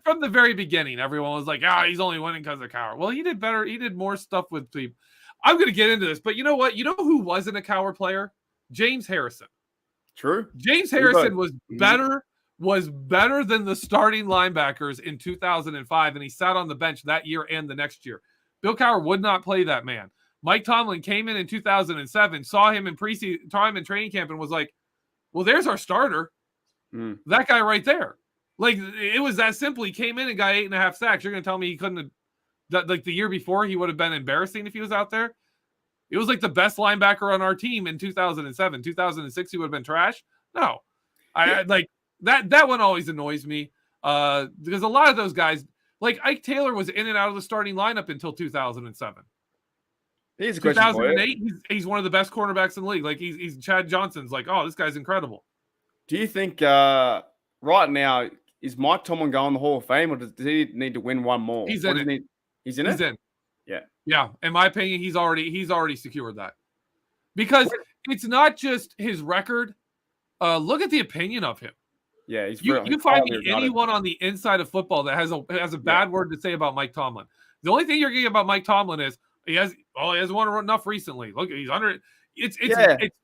from the very beginning, everyone was like, he's only winning because of Cowher. Well, he did better. He did more stuff with people. I'm going to get into this, but you know what? You know who wasn't a Cowher player? James Harrison. True. James Harrison was better than the starting linebackers in 2005, and he sat on the bench that year and the next year. Bill Cowher would not play that man. Mike Tomlin came in 2007, saw him in training camp, and was like, well, there's our starter. That guy right there. It was that simple. He came in and got 8.5 sacks. You're going to tell me he couldn't have, the year before, he would have been embarrassing if he was out there? It was the best linebacker on our team in 2007. 2006, he would have been trash? No. That one always annoys me because a lot of those guys, Ike Taylor was in and out of the starting lineup until 2007. Here's a question for you. 2008, he's one of the best cornerbacks in the league. He's Chad Johnson's this guy's incredible. Do you think right now is Mike Tomlin going in the Hall of Fame, or does he need to win one more? He's What in does he it. need? He's in He's it? in. Yeah. Yeah. In my opinion, he's already secured that. Because it's not just his record. Look at the opinion of him. Yeah, he's You he's find highly me regarded. anyone on the inside of football that has a bad word to say about Mike Tomlin. The only thing you're getting about Mike Tomlin is he hasn't won enough recently. Look, he's under. It's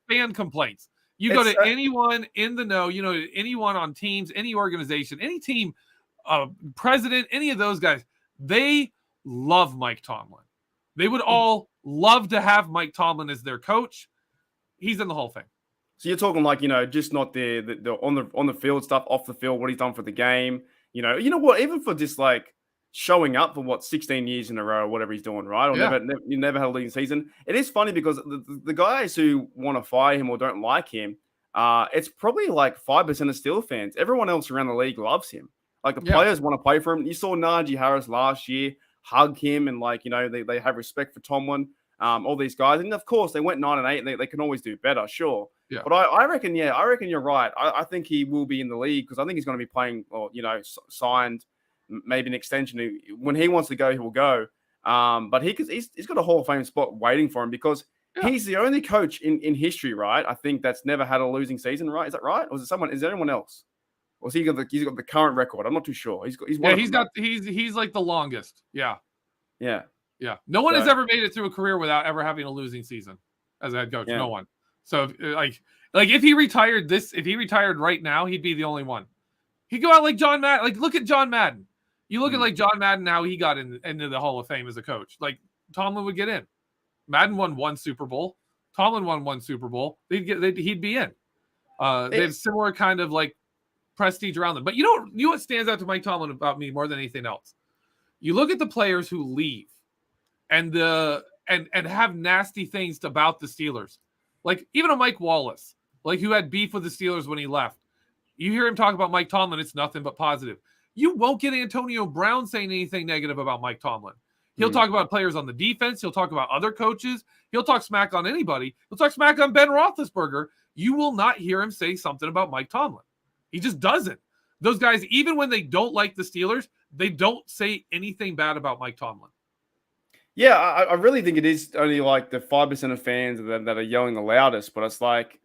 fan complaints. You go to anyone in the know, anyone on teams, any organization, any team, president, any of those guys, they love Mike Tomlin. They would all love to have Mike Tomlin as their coach. He's in the Hall of Fame. So you're talking like, just not the on the field stuff, off the field, what he's done for the game. You know what? Even for just like showing up for 16 years in a row or whatever he's doing, right? Or you never had a leading season. It is funny because the guys who want to fire him or don't like him, it's probably like 5% of Steelers fans. Everyone else around the league loves him. Like the players want to play for him. You saw Najee Harris last year hug him and they have respect for Tomlin. All these guys, and of course they went 9-8, and they can always do better, sure. Yeah. But I reckon you're right. I think he will be in the league because I think he's going to be playing, or signed, maybe an extension. When he wants to go, he will go. But he's got a Hall of Fame spot waiting for him because he's the only coach in history, right? I think that's never had a losing season, right? Is that right? Or is there anyone else? Or he's got the current record? I'm not too sure. He's like the longest. Yeah. Yeah. Yeah. No one has ever made it through a career without ever having a losing season as a head coach. Yeah. No one. So if he retired right now, he'd be the only one. He'd go out like John Madden. Like, look at John Madden. You look at like John Madden, how he got into the Hall of Fame as a coach. Like Tomlin would get in. Madden won 1 Super Bowl. Tomlin won 1 Super Bowl. He'd be in. They have similar kind of like prestige around them. But you know what stands out to Mike Tomlin about me more than anything else? You look at the players who leave and have nasty things about the Steelers. Like even a Mike Wallace, like who had beef with the Steelers when he left. You hear him talk about Mike Tomlin, it's nothing but positive. You won't get Antonio Brown saying anything negative about Mike Tomlin. He'll talk about players on the defense. He'll talk about other coaches. He'll talk smack on anybody. He'll talk smack on Ben Roethlisberger. You will not hear him say something about Mike Tomlin. He just doesn't. Those guys, even when they don't like the Steelers, they don't say anything bad about Mike Tomlin. Yeah, I really think it is only like the 5% of fans that are yelling the loudest. But it's like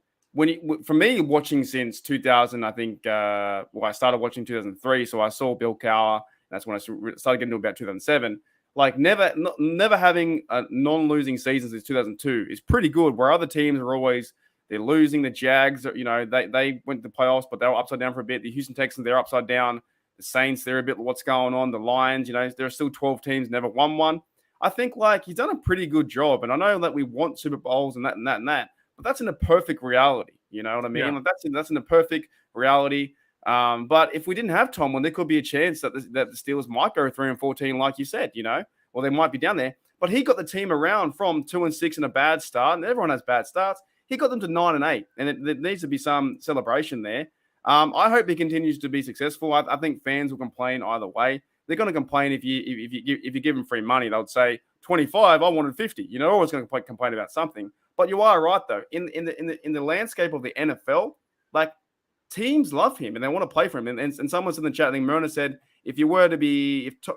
for me, watching since 2000, I think, I started watching 2003. So I saw Bill Cowher. That's when I started getting to about 2007. Like never having a non-losing season since 2002 is pretty good. Where other teams are always they're losing. The Jags, they went to the playoffs, but they were upside down for a bit. The Houston Texans, they're upside down. The Saints, they're a bit what's going on. The Lions, there are still 12 teams, never won one. I think like he's done a pretty good job. And I know that we want Super Bowls and that, but that's in a perfect reality. You know what I mean? Yeah. Like that's in a perfect reality. But if we didn't have Tomlin, there could be a chance that the Steelers might go 3-14, like you said, or they might be down there. But he got the team around from 2-6 in a bad start, and everyone has bad starts. He got them to 9-8, and there needs to be some celebration there. I hope he continues to be successful. I think fans will complain either way. They're going to complain if you give them free money. They'll say 25. I wanted 50. They're always going to complain about something. But you are right though. In the landscape of the NFL, like teams love him and they want to play for him. And someone's in the chat. I think Myrna said if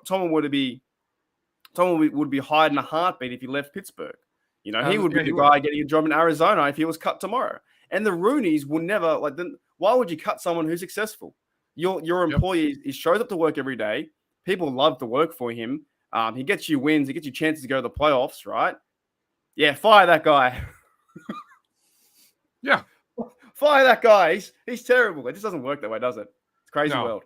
Tomlin would be hired in a heartbeat if he left Pittsburgh. He would be the guy getting a job in Arizona if he was cut tomorrow. And the Rooneys would never why would you cut someone who's successful? Your employee, he shows up to work every day. People love to work for him. He gets you wins. He gets you chances to go to the playoffs, right? Yeah, fire that guy. Yeah. Fire that guy. He's terrible. It just doesn't work that way, does it? It's a crazy world.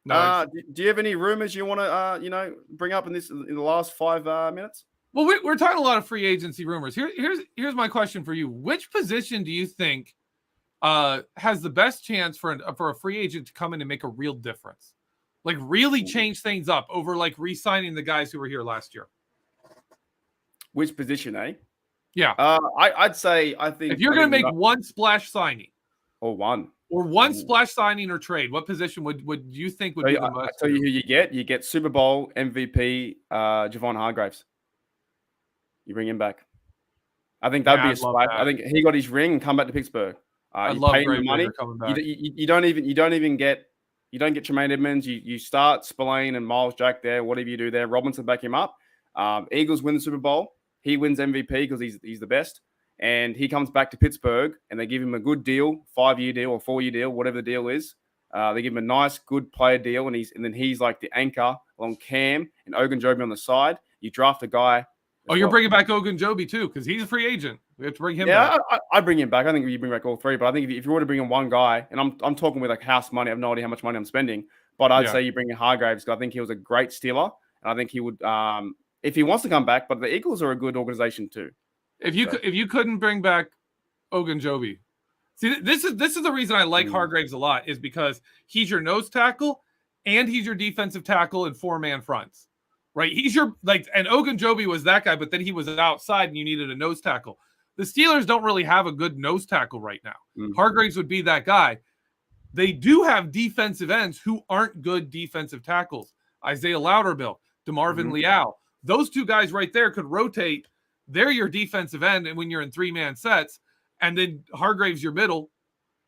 No, do you have any rumors you want to, bring up in the last 5 minutes? Well, we're talking a lot of free agency rumors. Here's my question for you. Which position do you think has the best chance for a free agent to come in and make a real difference? Like really change things up over like re-signing the guys who were here last year. Which position, eh? Yeah. I'd say I think if you're going to make one splash signing or one splash signing or trade, what position would you think would be the most? I tell you who you get. You get Super Bowl MVP Javon Hargraves. You bring him back. I think that'd be a splash. I think he got his ring and come back to Pittsburgh. I love great money. You don't even get You don't get Tremaine Edmonds. You start Spillane and Miles Jack there. Whatever you do there, Robinson back him up. Eagles win the Super Bowl. He wins MVP because he's the best. And he comes back to Pittsburgh, and they give him a good deal, 5-year deal or 4-year deal, whatever the deal is. They give him a nice, good player deal, and then he's like the anchor along Cam and Ogunjobi on the side. You draft a guy. Oh, you're bringing back Ogunjobi too, because he's a free agent. We have to bring him back. I bring him back. I think you bring back all three, but I think if you were to bring in one guy, and I'm talking with like house money, I have no idea how much money I'm spending, but I'd say you bring in Hargraves because I think he was a great Steeler, and I think he would, if he wants to come back. But the Eagles are a good organization too. If you couldn't bring back Ogunjobi, see, this is the reason I like Hargraves a lot, is because he's your nose tackle and he's your defensive tackle in 4-man fronts, right? He's your and Ogunjobi was that guy, but then he was outside and you needed a nose tackle. The Steelers don't really have a good nose tackle right now. Hargraves would be that guy. They do have defensive ends who aren't good defensive tackles. Isaiah Louderbill, DeMarvin Leal. Those two guys right there could rotate. They're your defensive end, and when you're in 3-man sets, and then Hargraves your middle,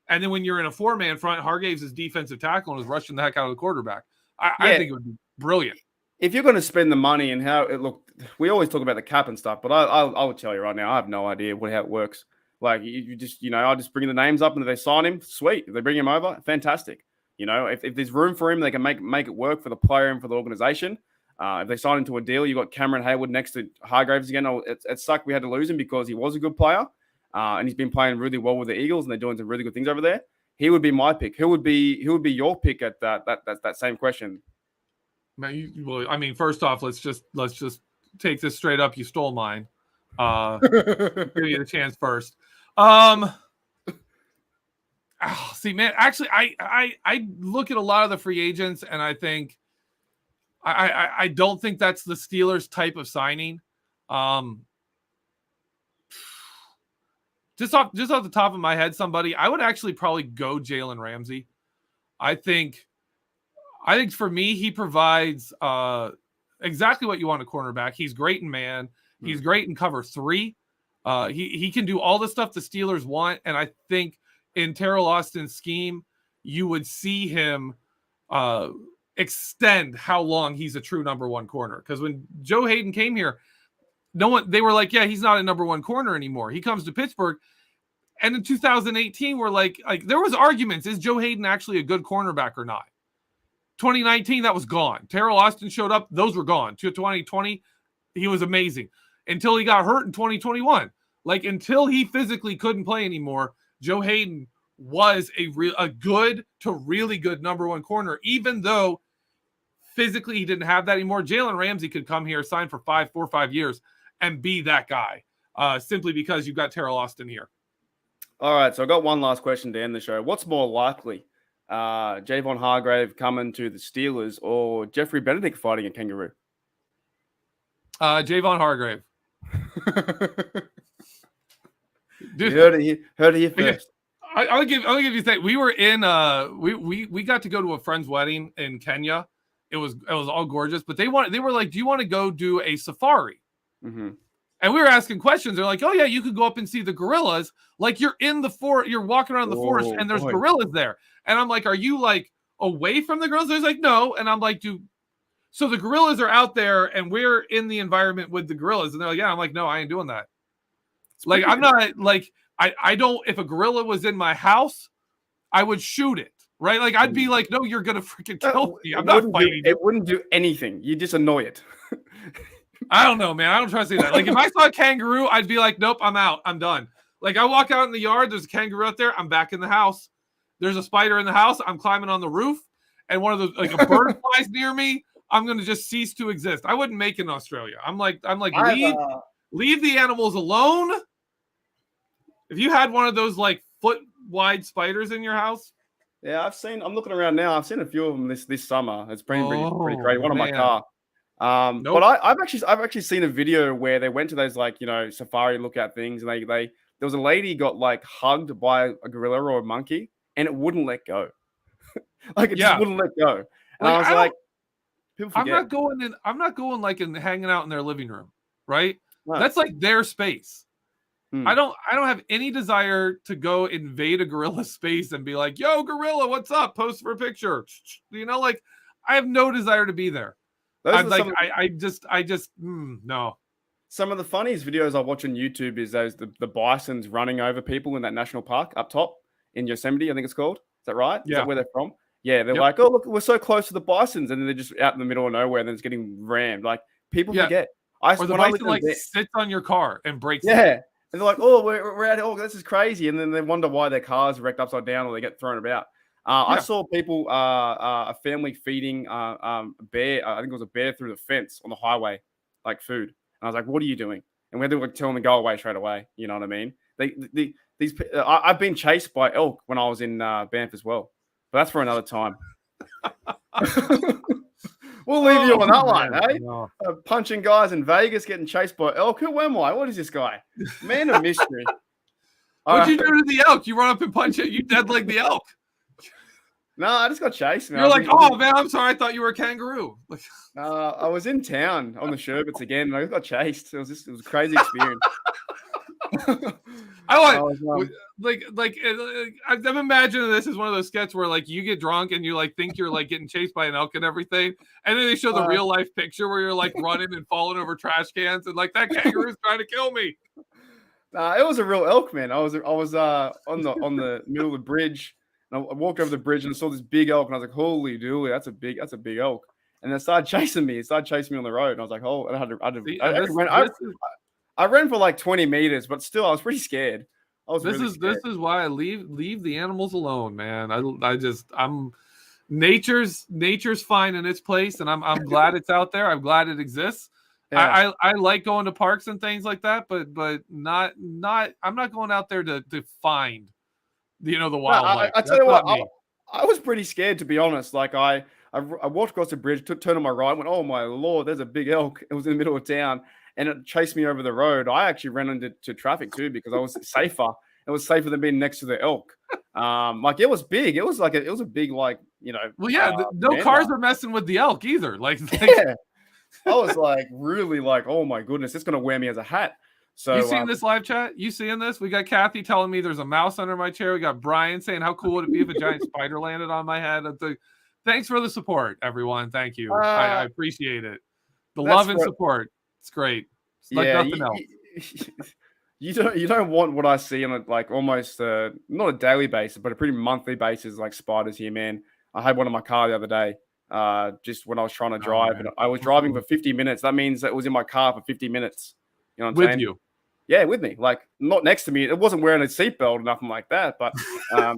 and then when you're in a 4-man front, Hargraves is defensive tackle and is rushing the heck out of the quarterback. I think it would be brilliant. If you're going to spend the money and how it look, we always talk about the cap and stuff, but I will tell you right now, I have no idea how it works. Like you just, I'll just bring the names up, and if they sign him, sweet. If they bring him over, fantastic. If there's room for him, they can make it work for the player and for the organization. If they sign into a deal, you got Cameron Hayward next to Hargraves again. It sucked we had to lose him because he was a good player, and he's been playing really well with the Eagles, and they're doing some really good things over there. He would be my pick. Who would be your pick at that same question? Well, I mean, first off, let's just take this straight up. You stole mine. Give you the chance first. See, man, actually, I look at a lot of the free agents, and I think I don't think that's the Steelers type of signing. Just off the top of my head, I would actually probably go Jalen Ramsey. I think for me, he provides exactly what you want a cornerback. He's great in man. He's great in cover 3. He can do all the stuff the Steelers want, and I think in Terrell Austin's scheme, you would see him extend how long he's a true number 1 corner. Because when Joe Hayden came here, they were like, yeah, he's not a number 1 corner anymore. He comes to Pittsburgh, and in 2018, we're like there was arguments: is Joe Hayden actually a good cornerback or not? 2019, that was gone. Terrell Austin showed up; those were gone. To 2020, he was amazing until he got hurt in 2021. Until he physically couldn't play anymore, Joe Hayden was a good to really good number 1 corner, even though physically he didn't have that anymore. Jalen Ramsey could come here, sign for 4 or 5 years, and be that guy, simply because you've got Terrell Austin here. All right, so I got one last question to end the show. What's more likely, Javon Hargrave coming to the Steelers or Jeffrey Benedict fighting a kangaroo? Javon Hargrave. Dude, you heard it here first. I'll give you a thing. We were in we got to go to a friend's wedding in Kenya. It was all gorgeous, but they were like, do you want to go do a safari? And we were asking questions. They're like, oh yeah, you could go up and see the gorillas. Like you're in the forest, you're walking around the forest, and there's gorillas there. And I'm like, are you like away from the gorillas? They're like, no. And I'm like, so the gorillas are out there, and we're in the environment with the gorillas. And they're like, yeah. I'm like, no, I ain't doing that. Like I'm not like I don't. If a gorilla was in my house, I would shoot it. Right? Like I'd be like, no, you're gonna freaking kill me. I'm not fighting. It wouldn't do anything. You just annoy it. I don't know, man. I don't trust that. Like if I saw a kangaroo, I'd be like, nope, I'm out. I'm done. Like I walk out in the yard, there's a kangaroo out there. I'm back in the house. There's a spider in the house. I'm climbing on the roof, and one of those like a bird flies near me. I'm gonna just cease to exist. I wouldn't make it in Australia. I'm like, leave the animals alone. If you had one of those like foot wide spiders in your house. Yeah, I'm looking around now. I've seen a few of them this summer. It's pretty great. One on my car. Nope. But I've actually seen a video where they went to those safari lookout things, and there was a lady got like hugged by a gorilla or a monkey, and it wouldn't let go. Just wouldn't let go. And I was like, people forget. I'm not going like and hanging out in their living room, right? No. That's like their space. I don't have any desire to go invade a gorilla space and be like, yo, gorilla, what's up? Post for a picture. You know, like I have no desire to be there. I'm like, I just no. Some of the funniest videos I watch on YouTube is the bisons running over people in that national park up top in Yosemite, I think it's called. Is that right? Yeah. Is that where they're from? Yeah, they're like, oh, look, we're so close to the bisons. And then they're just out in the middle of nowhere and then it's getting rammed. Like, people forget. Or the bison, like, sits on your car and breaks it. Yeah. And they're like, oh, we're out here. Oh, this is crazy. And then they wonder why their car's wrecked upside down or they get thrown about. I saw people, a family feeding a bear. I think it was a bear through the fence on the highway, like food. And I was like, what are you doing? And we had to like, tell them to go away straight away. You know what I mean? I've been chased by elk when I was in Banff as well. But that's for another time. We'll leave you on that one, eh? No. Punching guys in Vegas, getting chased by elk. Who am I? What is this guy? Man of mystery. What'd you do to the elk? You run up and punch it. You dead like the elk. No, I just got chased. Man. You're like, oh, man, I'm sorry. I thought you were a kangaroo. I was in town on the Sherbets again, and I got chased. It was a crazy experience. I'm imagining this is one of those sketches where like you get drunk and you like think you're like getting chased by an elk and everything, and then they show the real life picture where you're like running and falling over trash cans and like that kangaroo's trying to kill me. It was a real elk, man. I was on the middle of the bridge, and I walked over the bridge and I saw this big elk, and I was like, holy dooly, that's a big elk. And it started chasing me. It started chasing me on the road, and I was like, oh, I ran for like 20 meters, but still, I was pretty scared. This is why I leave the animals alone, man. I'm nature's fine in its place, and I'm glad it's out there. I'm glad it exists. Yeah. I like going to parks and things like that, but not I'm not going out there to find the wildlife. I tell you what, I was pretty scared, to be honest. Like I walked across the bridge, turned on my right, went, oh my Lord, there's a big elk. It was in the middle of town. And it chased me over the road. I actually ran into traffic too because I was safer. It was safer than being next to the elk. Like it was big. It was a big, like, Well, yeah, no cars were messing with the elk either. Yeah. I was like really like, oh my goodness, it's gonna wear me as a hat. So you seeing this live chat? You seeing this? We got Kathy telling me there's a mouse under my chair. We got Brian saying, how cool would it be if a giant spider landed on my head? Thanks for the support, everyone. Thank you. I appreciate it. The love and support. It's great. It's like nothing else. You don't want what I see on a like almost not a daily basis, but a pretty monthly basis, like spiders here, man. I had one in my car the other day, just when I was trying to drive, and I was driving for 50 minutes. That means that it was in my car for 50 minutes. You know what I'm saying? With you? Yeah, with me. Like not next to me. It wasn't wearing a seatbelt or nothing like that, but it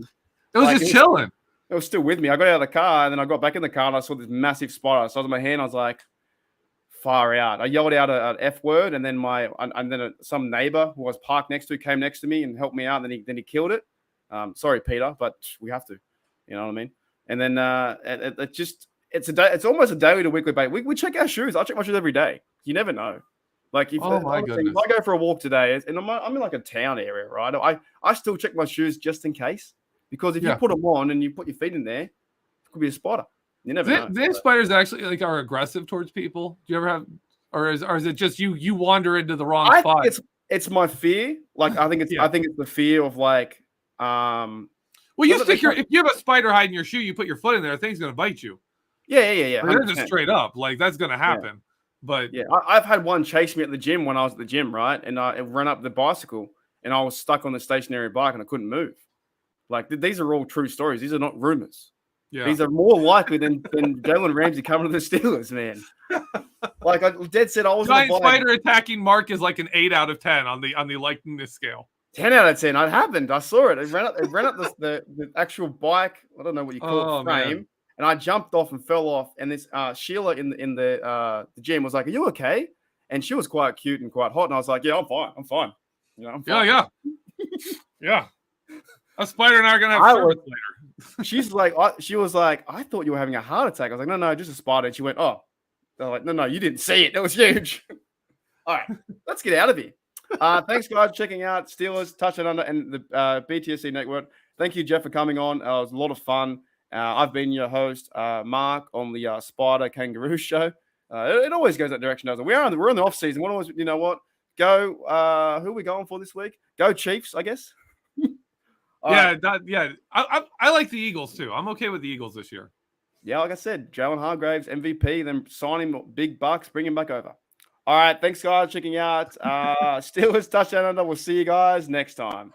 was just chilling. It was still with me. I got out of the car and then I got back in the car and I saw this massive spider. So I was in my hand. I was like, far out. I yelled out an F word, and then some neighbor who was parked next to came next to me and helped me out. And then he killed it. Sorry, Peter, but we have to. You know what I mean? And then it's almost a daily to weekly basis. We check our shoes. I check my shoes every day. You never know. Like if I go for a walk today, and I'm in like a town area, right? I still check my shoes just in case, because if you put them on and you put your feet in there, it could be a spider. You never know. The spiders actually like are aggressive towards people. Do you ever have, or is it just you wander into the wrong spot? It's my fear. Like I think it's the fear of like well, if you have a spider hiding your shoe, you put your foot in there, the thing's gonna bite you. Yeah. They're just straight up. Like that's gonna happen. Yeah. But yeah, I've had one chase me at the gym when I was at the gym, right? And I ran up the bicycle and I was stuck on the stationary bike and I couldn't move. Like these are all true stories. These are not rumors. Yeah. These are more likely than Jalen Ramsey coming to the Steelers, man. Like I dead said, I was giant spider attacking Mark is like an 8 out of 10 on the likeness scale. 10 out of 10. It happened. I saw it. It ran up the actual bike. I don't know what you call it, frame. Man. And I jumped off and fell off. And this Sheila in the gym was like, "Are you okay?" And she was quite cute and quite hot. And I was like, "Yeah, I'm fine. I'm fine. You know, I'm fine." Yeah. A spider and I are gonna have service later. She was like, "I thought you were having a heart attack." I was like, No, just a spider. And she went, "Oh." They're like, No, you didn't see it. It was huge. All right, let's get out of here. Thanks, guys, checking out Steelers Touch It Under and the BTSC Network. Thank you, Jeff, for coming on. It was a lot of fun. I've been your host, Mark, on the Spider Kangaroo Show. It always goes that direction, doesn't it? We're in the off season. You know what? Go. Who are we going for this week? Go Chiefs, I guess. Yeah, I like the Eagles too. I'm okay with the Eagles this year. Yeah, like I said, Jalen Hargraves, MVP, then sign him big bucks, bring him back over. All right, thanks guys for checking out Steelers Touchdown Under. We'll see you guys next time.